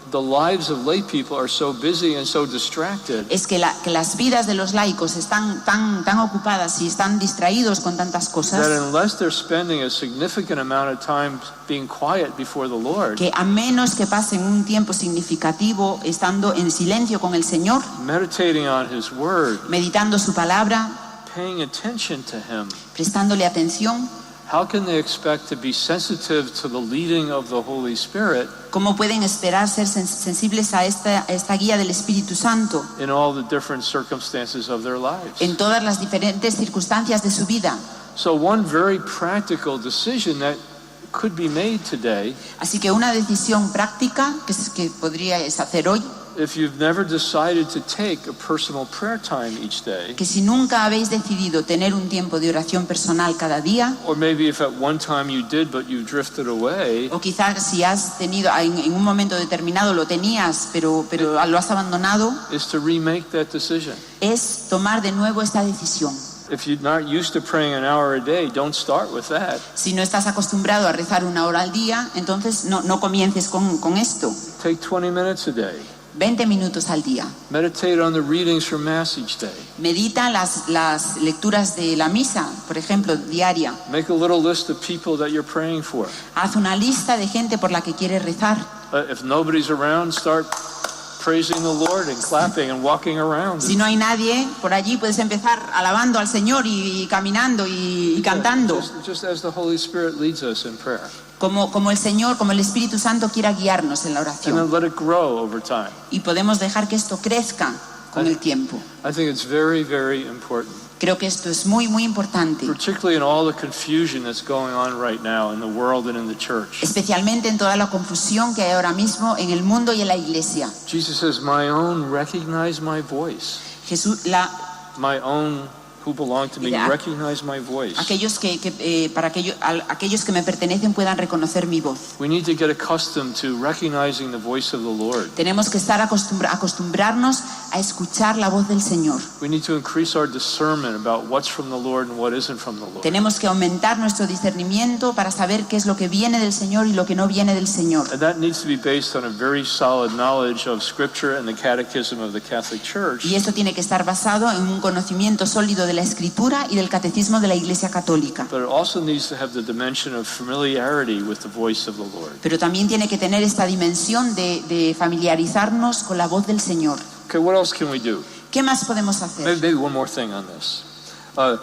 the lives of lay people are so busy and so distracted es que las vidas de los laicos están tan ocupadas y están distraídos con tantas that cosas unless they're spending a significant amount of time being quiet before the Lord, que a menos que pasen un tiempo significativo estando en silencio con el Señor, meditating on his word, meditando su palabra, paying attention to him, prestándole atención, how can they expect to be sensitive to the leading of the Holy Spirit ¿cómo pueden esperar ser sensibles a esta guía del Espíritu Santo in all the different circumstances of their lives? en todas las diferentes circunstancias de su vida? So one very practical decision that could be made today, Así que una decisión práctica que podríais hacer hoy, if you've never decided to take a personal prayer time each day, que si nunca habéis decidido tener un tiempo de oración personal cada día, or maybe if at one time you did but you drifted away, o quizás si has tenido en un momento determinado lo tenías pero lo has abandonado, is to remake that decision. es tomar de nuevo esta decisión. If you're not used to praying an hour a day, don't start with that. Si no estás acostumbrado a rezar 1 hora al día, entonces no comiences con esto. Take 20 minutes a day. 20 minutos al día. Meditate on the readings from Mass each day. Medita las lecturas de la misa, por ejemplo, diaria. Make a little list of people that you're praying for. Haz una lista de gente por la que quieres rezar. If nobody's around, start praising the Lord and clapping and walking around. Si no hay nadie por allí, puedes empezar alabando al Señor y caminando y cantando. Just as the Holy Spirit leads us in prayer. Como el Señor, como el Espíritu Santo quiera guiarnos en la And then oración. let it grow over time. Y podemos dejar que esto crezca con el tiempo. I think it's very, very important. Creo que esto es muy importante, Particularly in all the confusion that's going on right now in the world and in the church. especialmente en toda la confusión que hay ahora mismo en el mundo y en la iglesia. Jesus says, my own recognize my voice. My own who belong to me recognize my voice. Aquellos aquellos que me pertenecen puedan reconocer mi voz. We need to get accustomed to recognizing the voice of the Lord. Tenemos que estar acostumbrarnos a escuchar la voz del Señor. We need to increase our discernment about what's from the Lord and what isn't from the Lord. Tenemos que aumentar nuestro discernimiento para saber qué es lo que viene del Señor y lo que no viene del Señor. And that needs to be based on a very solid knowledge of Scripture and the Catechism of the Catholic Church. Y esto tiene que estar basado en un conocimiento sólido de la Escritura y del Catecismo de la Iglesia Católica. But it also needs to have the dimension of familiarity with the voice of the Lord. Pero también tiene que tener esta dimensión de familiarizarnos con la voz del Señor. Okay, what else can we do? ¿Qué más podemos hacer? Maybe one more thing on this.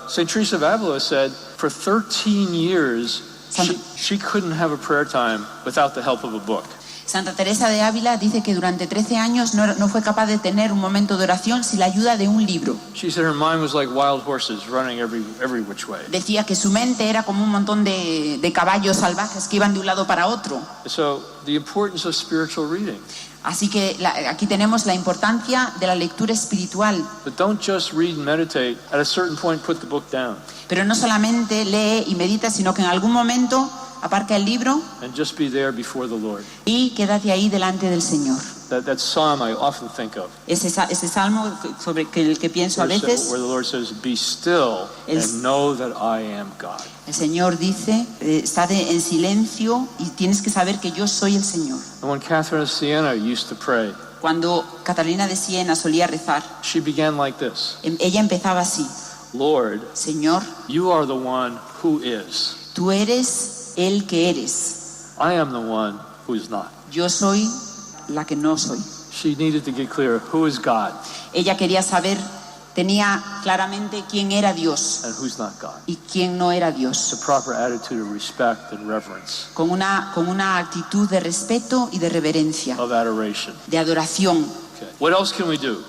St. Teresa of Avila said for 13 years she couldn't have a prayer time without the help of a book. Santa Teresa de Ávila dice que durante 13 años no fue capaz de tener un momento de oración sin la ayuda de un libro. She said her mind was like wild horses running every which way. Decía que su mente era como un montón de caballos salvajes que iban de un lado para otro. So the importance of spiritual reading. Así que aquí tenemos la importancia de la lectura espiritual. But don't just read and meditate. At a certain point, put the book down. Pero no solamente lee y medita, sino que en algún momento aparca el libro And just be there before the Lord. y quédate ahí delante del Señor. That psalm I often think of. Ese salmo sobre el que pienso a veces. Where the Lord says, "Be still and know that I am God." El Señor dice, estad en silencio y tienes que saber que yo soy el Señor. And when Catherine of Siena used to pray, Cuando Catalina de Siena solía rezar, she began like this: ella empezaba así: Lord, Señor, you are the one who is. tú eres el que eres. I am the one who is not. Yo soy la que no soy. She needed to get clear, who is God? Ella quería saber tenía claramente quién era Dios and who's not God. y quién no era It's Dios, a proper attitude of respect and reverence, con una actitud de respeto y de reverencia, of adoration. de adoración. Okay. What else can we do?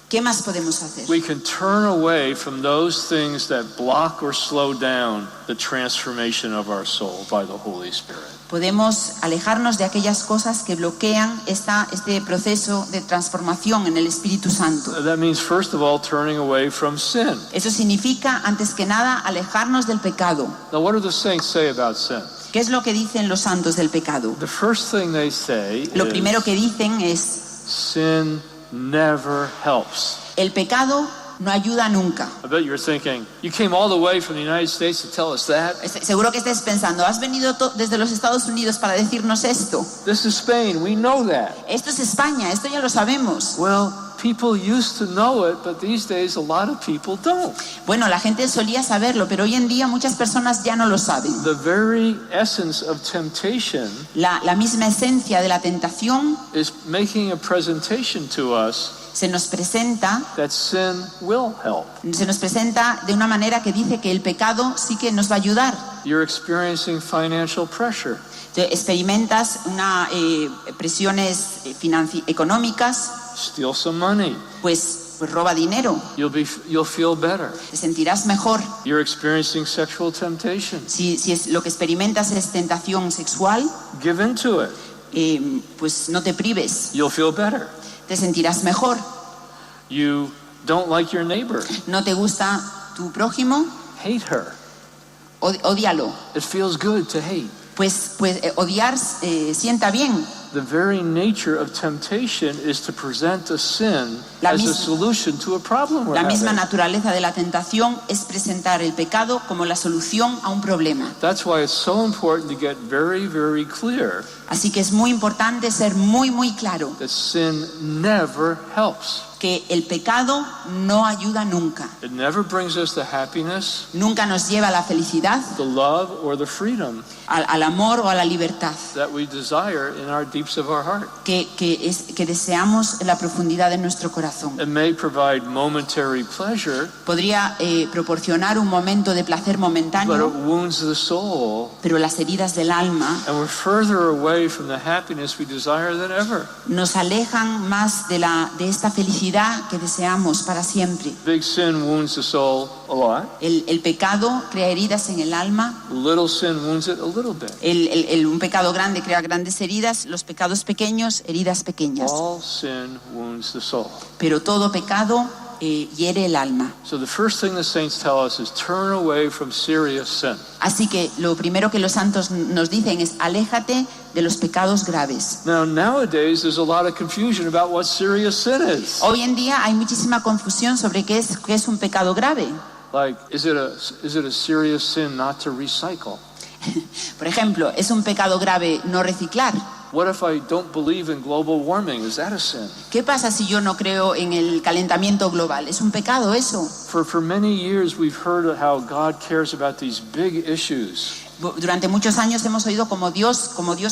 ¿Qué más podemos hacer? We can turn away from those things that block or slow down the transformation of our soul by the Holy Spirit. Podemos alejarnos de aquellas cosas que bloquean este proceso de transformación en el Espíritu Santo. That means, first of all, turning away from sin. Eso significa, antes que nada, alejarnos del pecado. Now, what do the saints say about sin? ¿Qué es lo que dicen los santos del pecado? The first thing they say Lo primero is que dicen es: sin never helps. el pecado no ayuda nunca. I bet you're thinking, you came all the way from the United States to tell us that? Seguro que estés pensando, has venido desde los Estados Unidos para decirnos esto. This is Spain, we know that. Esto es España, esto ya lo sabemos. Well, people used to know it, but these days a lot of people don't. Bueno, la gente solía saberlo, pero hoy en día muchas personas ya no lo saben. The very essence of temptation La misma esencia de la tentación is making a presentation to us se nos presenta that sin will help. de una manera que dice que el pecado sí que nos va a ayudar. You're experiencing financial pressure. Experimentas presiones económicas, Steal some money. pues roba dinero, You'll feel better. te sentirás mejor. You're experiencing sexual temptation. Si es lo que experimentas es tentación sexual, Give into it. pues no te prives, You'll feel better. te sentirás mejor. You don't like your neighbor. ¿No te gusta tu prójimo? Hate her. Ódialo. It feels good to hate. Pues odiar sienta bien. The very nature of temptation is to present a sin as a solution to a problem we're La misma having. naturaleza de la tentación es presentar el pecado como la solución a un problema. That's why it's so important to get very, very clear Así que es muy importante ser muy, muy claro that sin never helps. que el pecado no ayuda nunca. It never brings us the happiness, Nunca nos lleva a la felicidad, the love, or the freedom al amor o a la libertad that we desire in our deeps of our heart. que deseamos en la profundidad de nuestro corazón. It may provide momentary pleasure, Podría proporcionar un momento de placer but it momentáneo, wounds the soul, pero las heridas del alma and we're further away from the happiness we desire than ever. nos alejan más de esta felicidad que deseamos para siempre. Big sin wounds the soul a lot. El pecado crea heridas en el alma. Little sin wounds it a little bit. Un pecado grande crea grandes heridas, los pecados pequeños, heridas pequeñas. All sin wounds the soul. Pero todo pecado hiere el alma. So the first thing the saints tell us is turn away from serious sin. Así que lo primero que los santos nos dicen es: aléjate de los pecados graves. Now, nowadays, there's a lot of confusion about what serious sin is. Hoy en día hay muchísima confusión sobre qué es un pecado grave. Like, is it a serious sin not to recycle? Por ejemplo, ¿es un pecado grave no reciclar? What if I don't believe in global warming? Is that a sin? ¿Qué pasa si yo no creo en el calentamiento global? ¿Es un pecado eso? For many years, we've heard of how God cares about these big issues. Durante muchos años hemos oído como Dios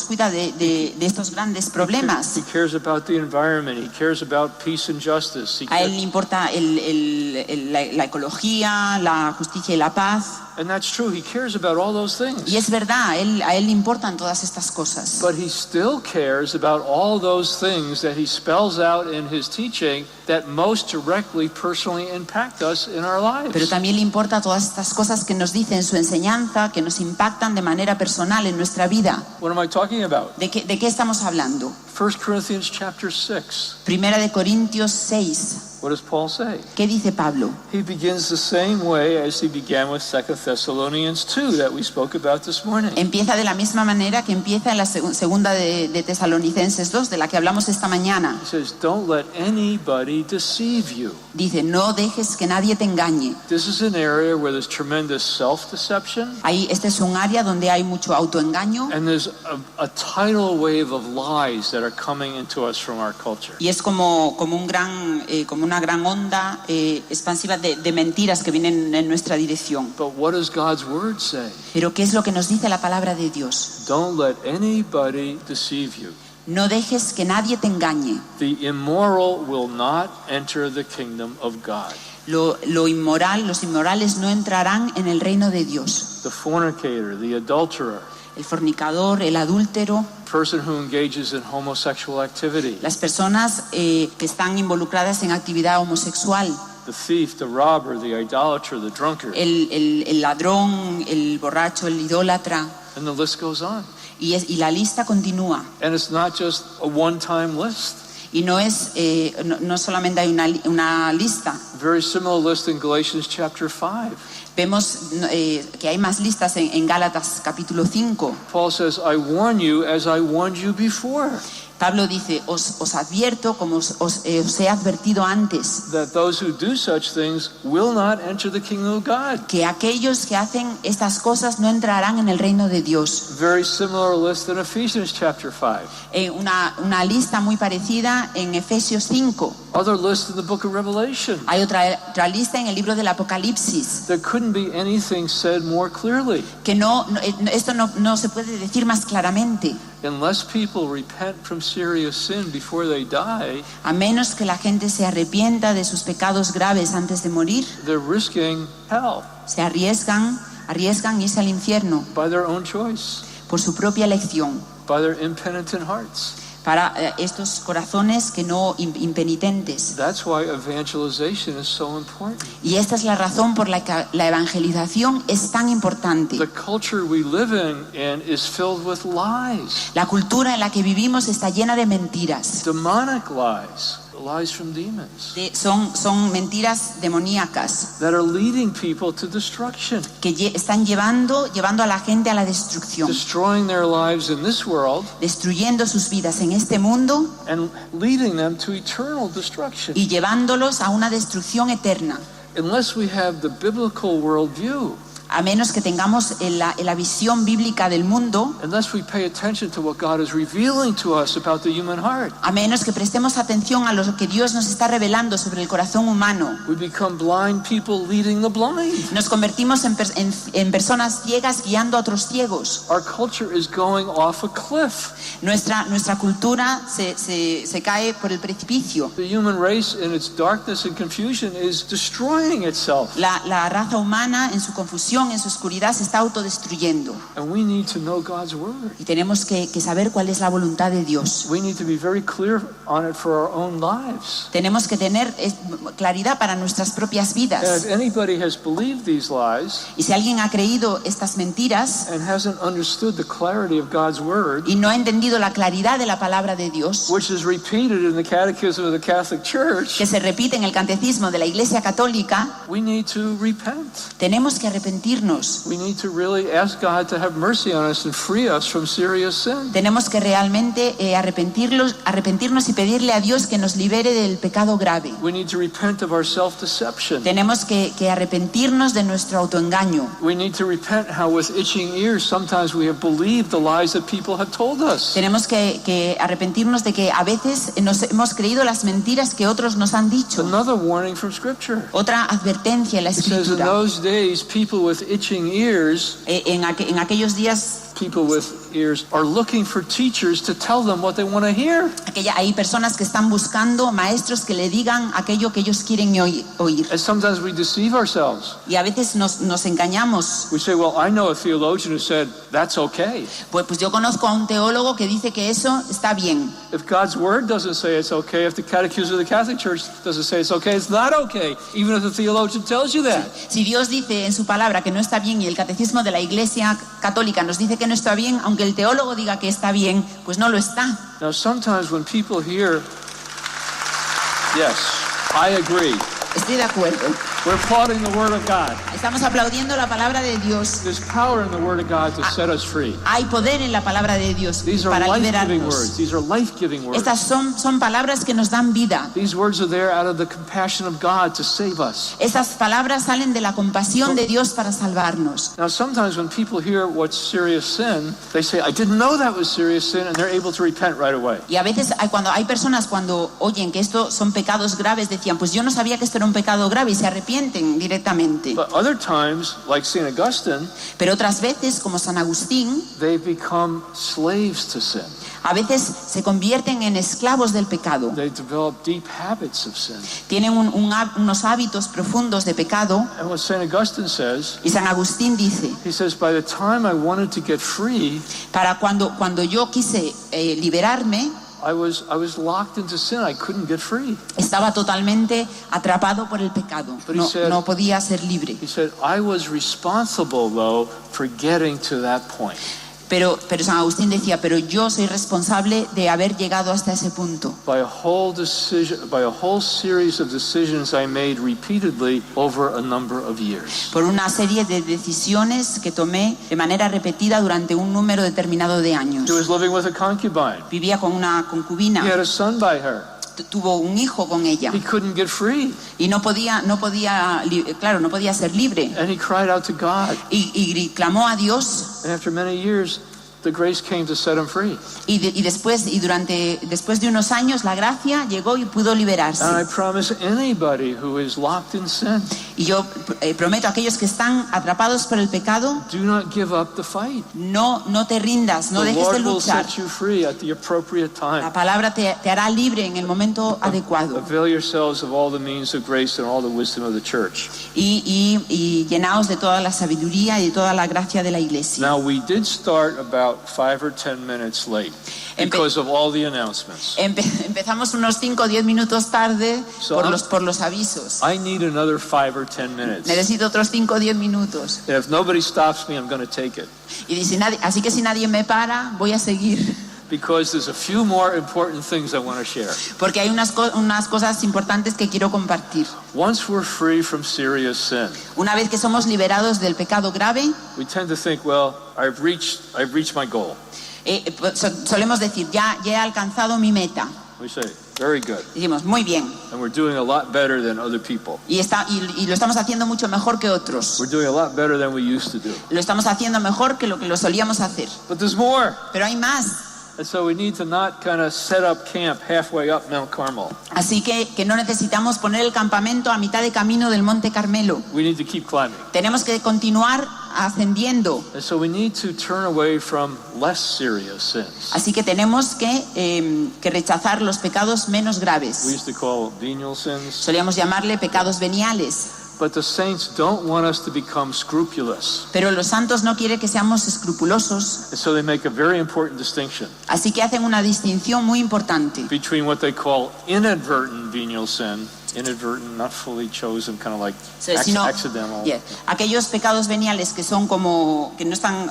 cuida de estos grandes problemas. He cares about the environment. He cares about peace and justice. A él le importa la ecología, la justicia y la paz. And that's true. He cares about all those things. Y es verdad, a él le importan todas estas cosas. But he still cares about all those things that he spells out in his teaching that most directly, personally impact us in our lives. Pero también le importa todas estas cosas que nos dice en su enseñanza, que nos impactan de manera personal en nuestra vida. What am I talking about? ¿De qué estamos hablando? 1 Corinthians chapter 6. Primera de Corintios 6. What does Paul say? ¿Qué dice Pablo? He begins the same way as he began with 2 Thessalonians 2 that we spoke about this morning. Empieza de la misma manera que empieza en la segunda de Tesalonicenses 2, de la que hablamos esta mañana. He says, don't let anybody deceive you. Dice: no dejes que nadie te engañe. This is an area where there's tremendous self-deception. Este es un área donde hay mucho autoengaño. And there's a tidal wave of lies that are coming into us from our culture. Y es como una gran onda expansiva de mentiras que vienen en nuestra dirección. But what does God's word say? Pero ¿qué es lo que nos dice la palabra de Dios? Don't let anybody deceive you. No dejes que nadie te engañe. The immoral will not enter the kingdom of God. Lo inmoral, los inmorales no entrarán en el reino de Dios. The fornicator, the adulterer, El fornicador, el adúltero, person who engages in homosexual activity, las personas que están involucradas en actividad homosexual, the thief, the robber, the idolater, the drunkard, el ladrón, el borracho, el idólatra, and the list goes on. y la lista continúa. And it's not just a one-time list. Y no solamente hay una lista. Very similar list in Galatians chapter 5. Vemos que hay más listas en Gálatas capítulo 5. Paul says, I warn you as I warned you before, Pablo dice, os advierto como os he advertido antes, that those who do such things will not enter the kingdom of God. que aquellos que hacen estas cosas no entrarán en el reino de Dios. Very similar list in Ephesians chapter 5. Una lista muy parecida en Efesios 5. Other list in the book of Revelation. Hay otra lista en el libro del Apocalipsis. There couldn't be anything said more clearly. Que esto no se puede decir más claramente. Unless people repent from serious sin before they die, A menos que la gente se arrepienta de sus pecados graves antes de morir, they're risking hell se arriesgan irse al infierno by their own choice, por su propia elección, by their impenitent hearts. para estos corazones que no impenitentes. That's why evangelization is so important. Y esta es la razón por la que la evangelización es tan importante. The culture we live in is filled with lies, La cultura en la que vivimos está llena de mentiras. demonic lies, lies from demons Son mentiras demoníacas that are leading people to destruction, que están llevando a la gente a la destrucción, destroying their lives in this world destruyendo sus vidas en este mundo and leading them to eternal destruction. y llevándolos a una destrucción eterna. Unless we have the biblical worldview, A menos que tengamos la visión bíblica del mundo, unless we pay attention to what God is revealing to us about the human heart, a menos que prestemos atención a lo que Dios nos está revelando sobre el corazón humano, we become blind people leading the blind. nos convertimos en personas ciegas guiando a otros ciegos. Our culture is going off a cliff. Nuestra cultura se cae por el precipicio. The human race in its darkness and confusion is destroying itself. La raza humana en su confusión, en su oscuridad, se está autodestruyendo. And we need to know God's word. Y tenemos que saber cuál es la voluntad de Dios. We need to be very clear on it for our own lives. Tenemos que tener claridad para nuestras propias And vidas. if anybody has believed these lies Y si alguien ha creído estas mentiras and hasn't understood the clarity of God's word, y no ha entendido la claridad de la palabra de Dios, which is repeated in the Catechism of the Catholic Church, que se repite en el catecismo de la Iglesia Católica, we need to repent. tenemos que arrepentirnos. We need to really ask God to have mercy on us and free us from serious sin. Tenemos que realmente arrepentirnos y pedirle a Dios que nos libere del pecado grave. We need to repent of our self-deception. Tenemos que arrepentirnos de nuestro autoengaño. We need to repent how with itching ears sometimes we have believed the lies that people have told us. Tenemos que arrepentirnos de que a veces nos hemos creído las mentiras que otros nos han dicho. Another warning from Scripture. Otra advertencia en la It says in Escritura. those days people with itching ears, En aquellos días people with ears are looking for teachers to tell them what they want to hear. hay personas que están buscando maestros que le digan aquello que ellos quieren oír. And sometimes we deceive ourselves. Y a veces nos engañamos. We say, well, I know a theologian who said that's okay. Pues yo conozco a un teólogo que dice que eso está bien. If God's word doesn't say it's okay, if the Catechism of the Catholic Church doesn't say it's okay, it's not okay, even if the theologian tells you that. Si Dios dice en su palabra que no está bien y el catecismo de la Iglesia Católica nos dice que no está bien, aunque el teólogo diga que está bien, pues no lo está. Now, sometimes when people hear, yes, I agree, Estoy de acuerdo. we're applauding the word of God. Estamos aplaudiendo la palabra de Dios. There's power in the word of God to set us free. Hay poder en la palabra de Dios These are para life-giving liberarnos. words. These are life-giving words. Estas son palabras que nos dan vida. These words are there out of the compassion of God to save us. Estas palabras salen de la compasión de Dios para salvarnos. Now, sometimes when people hear what's serious sin, they say, I didn't know that was serious sin, and they're able to repent right away. Y a veces hay personas cuando oyen que esto son pecados graves, decían, pues yo no sabía que esto era un pecado grave y se arrepienten arrepienten directamente. But other times, like St. Augustine, Pero otras veces, como San Agustín, they become slaves to sin. a veces se convierten en esclavos del pecado. They develop deep habits of sin. Tienen unos hábitos profundos de pecado. And what St. Augustine says, Y San Agustín dice, he says, by the time I wanted to get free, para cuando yo quise liberarme, I was locked into sin. I couldn't get free. estaba totalmente atrapado por el pecado. But he said- No podía ser libre. He said, I was responsible, though, for getting to that point. Pero San Agustín decía, pero yo soy responsable de haber llegado hasta ese punto. By a whole series of decisions I made repeatedly over a number of years. Por una serie de decisiones que tomé de manera repetida durante un número determinado de años. He was living with a concubine. Vivía con una He concubina, had a son by her. tuvo un hijo con ella He couldn't get free. y no podía ser libre. And he cried out to God. Y clamó a Dios. And after many years, the grace came to set him free. Después de unos años la gracia llegó y pudo liberarse. And I promise anybody who is locked in sin, Y yo prometo a aquellos que están atrapados por el pecado, do not give up the fight. no te rindas, no The dejes de Lord will luchar. set you free at the appropriate time. La palabra te hará libre en el momento adecuado. Avail yourselves of all the means of grace and all the wisdom of the church. Y llenaos de toda la sabiduría y de toda la gracia de la iglesia. Now, we did start about 5 or 10 minutes late because of all the announcements. Empezamos unos 5 o 10 minutos tarde So por los avisos. I need another 5 or 10 minutes. Necesito otros 5 o 10 minutos. And if nobody stops me, I'm going to take it. Así que si nadie me para, voy a seguir. Because there's a few more important things I want to share. Porque hay unas cosas importantes que quiero compartir. Once we're free from serious sin, Una vez que somos liberados del pecado grave, we tend to think, well, I've reached my goal. solemos decir, ya he alcanzado mi meta. We say, very good. Decimos, muy bien. And we're doing a lot better than other people. Y lo estamos haciendo mucho mejor que otros. We're doing a lot better than we used to do. Lo estamos haciendo mejor que lo solíamos hacer. But there's more. Pero hay más. And so we need to not kind of set up camp halfway up Mount Carmel. Así que no necesitamos poner el campamento a mitad de camino del Monte Carmelo. We need to keep climbing. Tenemos que continuar ascendiendo. And so we need to turn away from less serious sins. Así que tenemos que rechazar los pecados menos We graves. used to call venial sins. Solíamos llamarle pecados veniales. But the saints don't want us to become scrupulous. Pero los santos no quieren que seamos escrupulosos. And so they make a very important distinction Así que hacen una distinción muy importante between what they call inadvertent venial sin, inadvertent, not fully chosen, kind of like accidental. Yeah. Aquellos pecados veniales que son como que no están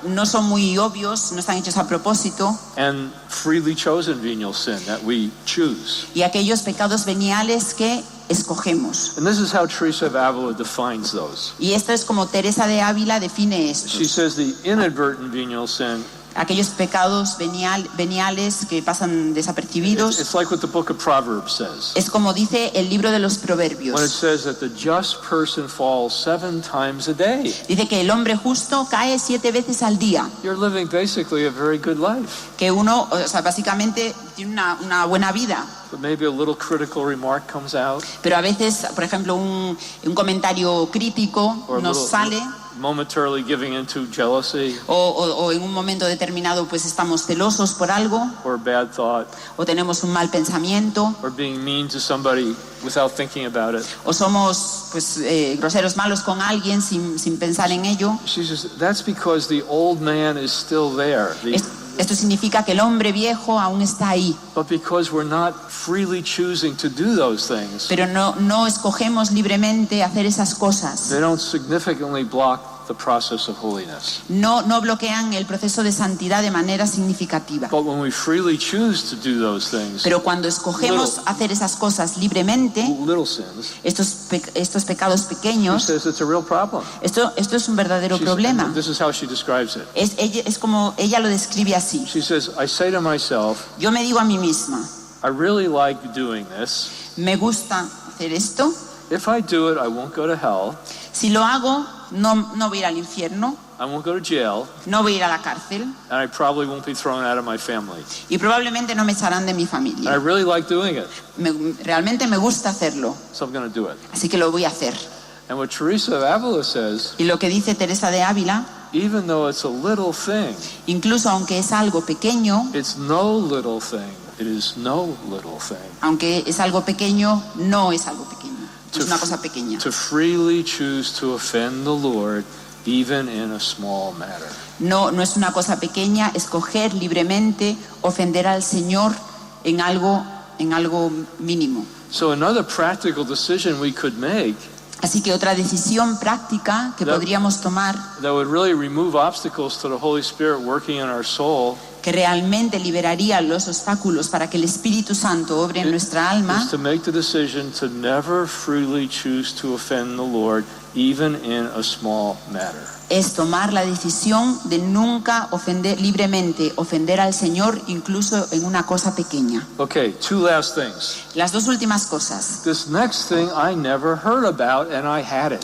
no son muy obvios, no están hechos a propósito, And freely chosen venial sin that we choose. y aquellos pecados veniales que escogemos. And this is how Teresa of Avila defines those. Y esto es como Teresa de Ávila define esto. She says the inadvertent venial sin, Aquellos pecados veniales que pasan desapercibidos. it's like what the book of Proverbs says. Es como dice el libro de los When it Proverbios. says that the just person falls 7 times a day. Dice que el hombre justo cae 7 veces al día. You're living basically a very good life. Que uno, básicamente tiene una buena vida. But maybe a little critical remark comes out, Pero a veces, por ejemplo, un comentario crítico or a nos little sale, momentarily giving into jealousy o en un momento determinado pues estamos celosos por algo, or a bad thought, o tenemos un mal pensamiento, or being mean to somebody without thinking about it. o somos pues groseros, malos con alguien sin pensar en ello. She says that's because the old man is still there. Esto significa que el hombre viejo aún está ahí, But because we're not freely choosing to do those things, pero no escogemos libremente hacer esas cosas. they don't significantly block the process of holiness. No bloquean el proceso de santidad de manera significativa. But when we freely choose to do those things, Pero cuando escogemos hacer esas cosas libremente, little sins, estos pecados she pequeños, says it's a real problem. esto es un verdadero problema. This is how she describes it. Es como ella lo describe así. She says, I say to myself, Yo me digo a mí misma, I really like doing this. me gusta hacer esto. If I do it, I won't go to hell. Si lo hago, no voy a ir al infierno, I won't go to jail, no voy a ir a la cárcel and I probably won't be thrown out of my family. y probablemente no me echarán de mi And I familia. really like doing it, Realmente me gusta hacerlo, so I'm going to do it. así que lo voy a hacer. And what Teresa of Avila says, Y lo que dice Teresa de Ávila, even though it's a little thing, incluso aunque es algo pequeño, it's no little thing. It is no little thing. aunque es algo pequeño, no es algo pequeño, es una cosa pequeña. To freely choose to offend the Lord, even in a small matter. No es una cosa pequeña escoger libremente ofender al Señor en algo mínimo. So another practical decision we could make Así que otra decisión práctica que podríamos tomar, that would really remove obstacles to the Holy Spirit working in our soul, que realmente liberaría los obstáculos para que el Espíritu Santo obre en nuestra alma, is to make the decision to never freely choose to offend the Lord, even in a small matter. es tomar la decisión de nunca libremente ofender al Señor, incluso en una cosa pequeña. Okay, two last things. Las dos últimas cosas. This next thing I never heard about, and I had it.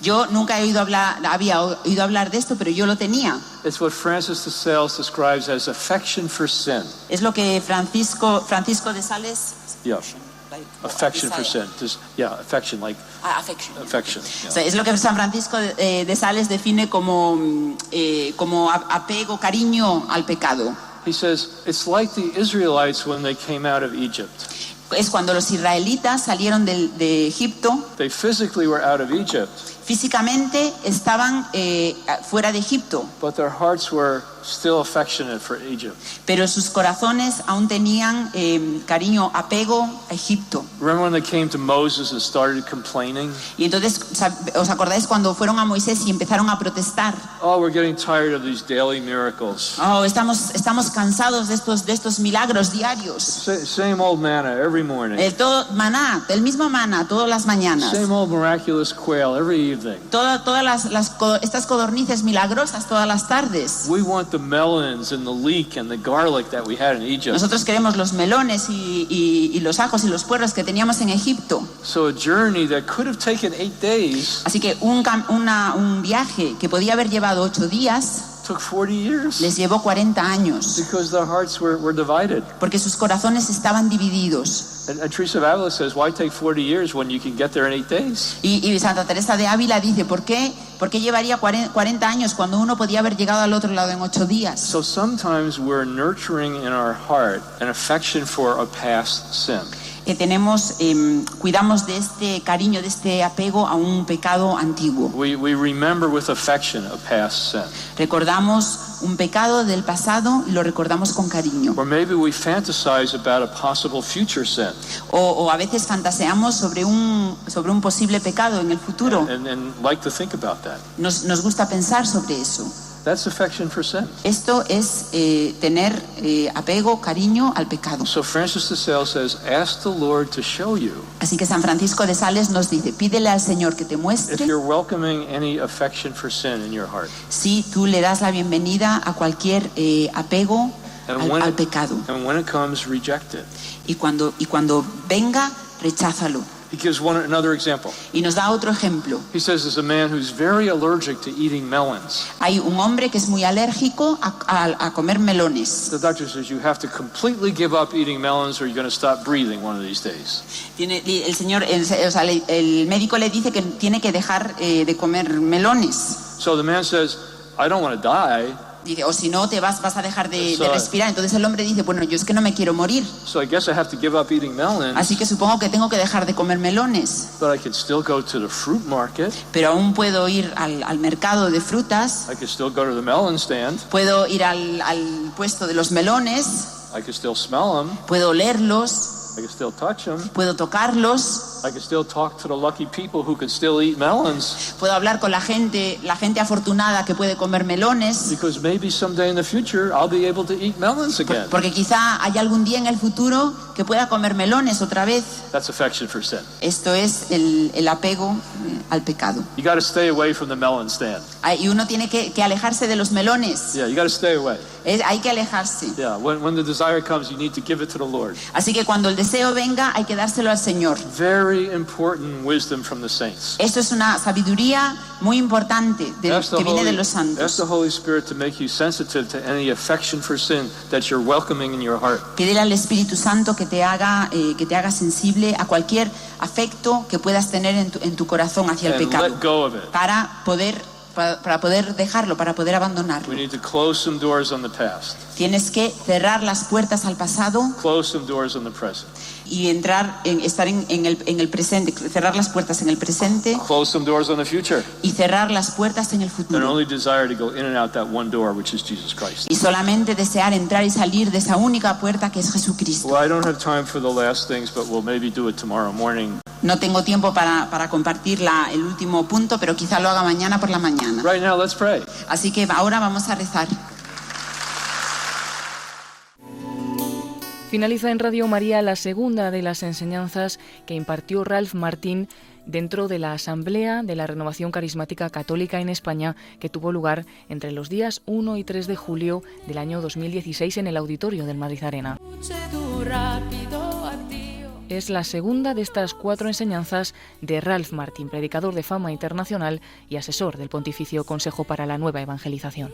Yo nunca había oído hablar de esto, pero yo lo tenía. It's what Francis de Sales describes as affection for sin. Es lo que Francisco de Sales. Yeah. Affection for sin. Affection, like Affection. affection. O sea, es lo que San Francisco de Sales define como apego, cariño al pecado. He says, it's like the Israelites when they came out of Egypt. Es cuando los israelitas salieron de Egipto, They physically were out of Egypt, físicamente estaban fuera de Egipto, but their hearts were still affectionate for Egypt. pero sus corazones aún tenían cariño, apego a Egipto. Remember when they came to Moses and started complaining? Y entonces, ¿os acordáis cuando fueron a Moisés y empezaron a protestar? Oh, we're getting tired of these daily miracles. Oh, estamos cansados de estos milagros diarios. Same old manna every morning. El mismo maná todas las mañanas. Same old miraculous quail every evening. Todas estas codornices milagrosas todas las tardes. We want the melons and the leek and the garlic that we had in Egypt. Nosotros queremos los melones y los ajos y los puerros que teníamos en Egipto. So a journey that could have taken 8 days Así que un viaje que podía haber llevado 8 días took 40 years les llevó 40 años, because their hearts were divided. porque sus corazones estaban divididos. And Teresa of Avila says, why take 40 years when you can get there in 8 days? Y Santa Teresa de Ávila dice, ¿por qué llevaría 40 años cuando uno podía haber llegado al otro lado en 8 días? So sometimes we're nurturing in our heart an affection for a past sin. Cuidamos de este cariño, de este apego a un pecado antiguo. We remember with affection a past sin. Recordamos un pecado del pasado y lo recordamos con cariño. Or maybe we fantasize about a possible future sin. O a veces fantaseamos sobre un posible pecado en el futuro. And like to think about that. Nos gusta pensar sobre eso. That's affection for sin. Esto es tener apego, cariño al pecado. So Francis de Sales says, ask the Lord to show you Así que San Francisco de Sales nos dice, pídele al Señor que te if muestre you're welcoming any affection for sin in your heart. si tú le das la bienvenida a cualquier apego al pecado. And when it comes, reject it. Y cuando venga, recházalo. He gives another example. Y nos da otro ejemplo. He says there's a man who's very allergic to eating melons. Hay un hombre que es muy alérgico a comer melones. The doctor says you have to completely give up eating melons or you're going to stop breathing one of these days. El médico le dice que tiene que dejar de comer melones. So the man says, I don't want to die. Dice, o si no te vas a dejar de respirar. Entonces el hombre dice, bueno, yo es que no me quiero morir. So I guess I have to give up eating melons. Así que supongo que tengo que dejar de comer melones. But I could still go to the fruit market. Pero aún puedo ir al mercado de frutas. I could still go to the melon stand. Puedo ir al puesto de los melones. I could still smell them. Puedo olerlos. I can still touch them. Puedo tocarlos. I can still talk to the lucky people who can still eat melons. Puedo hablar con la gente afortunada que puede comer melones. Because maybe someday in the future I'll be able to eat melons again. Porque quizá haya algún día en el futuro que pueda comer melones otra vez. That's affection for sin. Esto es el apego al pecado. You got to stay away from the melon stand. Y uno tiene que alejarse de los melones. Yeah, you got to stay away. Hay que alejarse. Yeah, when the desire comes, you need to give it to the Lord. Así que cuando el deseo venga, hay que dárselo al Señor. Very very important wisdom from the saints. Esto es una sabiduría muy importante que viene de los Ask santos. the Holy Spirit to make you sensitive to any affection for sin that you're welcoming in your heart. Pídele al Espíritu Santo que te haga sensible a cualquier afecto que puedas tener en tu corazón hacia el And pecado, let go of it. para poder dejarlo, para poder abandonarlo. We need to close some doors on the past, Tienes que cerrar las puertas al pasado close some doors on the present, y estar en el presente, cerrar las puertas en el presente close some doors on the future, y cerrar las puertas en el and futuro. only desire to go in and out that one door, which is Jesus Christ. Y solamente desear entrar y salir de esa única puerta que es Jesucristo. Well, I don't have time for the last things, but we'll maybe do it tomorrow morning. No tengo tiempo para compartir el último punto, pero quizá lo haga mañana por la mañana. Right now, let's pray. Así que ahora vamos a rezar. Finaliza en Radio María la segunda de las enseñanzas que impartió Ralph Martín dentro de la Asamblea de la Renovación Carismática Católica en España, que tuvo lugar entre los días 1 y 3 de julio del año 2016 en el auditorio del Madrid Arena. Es la segunda de estas 4 enseñanzas de Ralph Martín, predicador de fama internacional y asesor del Pontificio Consejo para la Nueva Evangelización.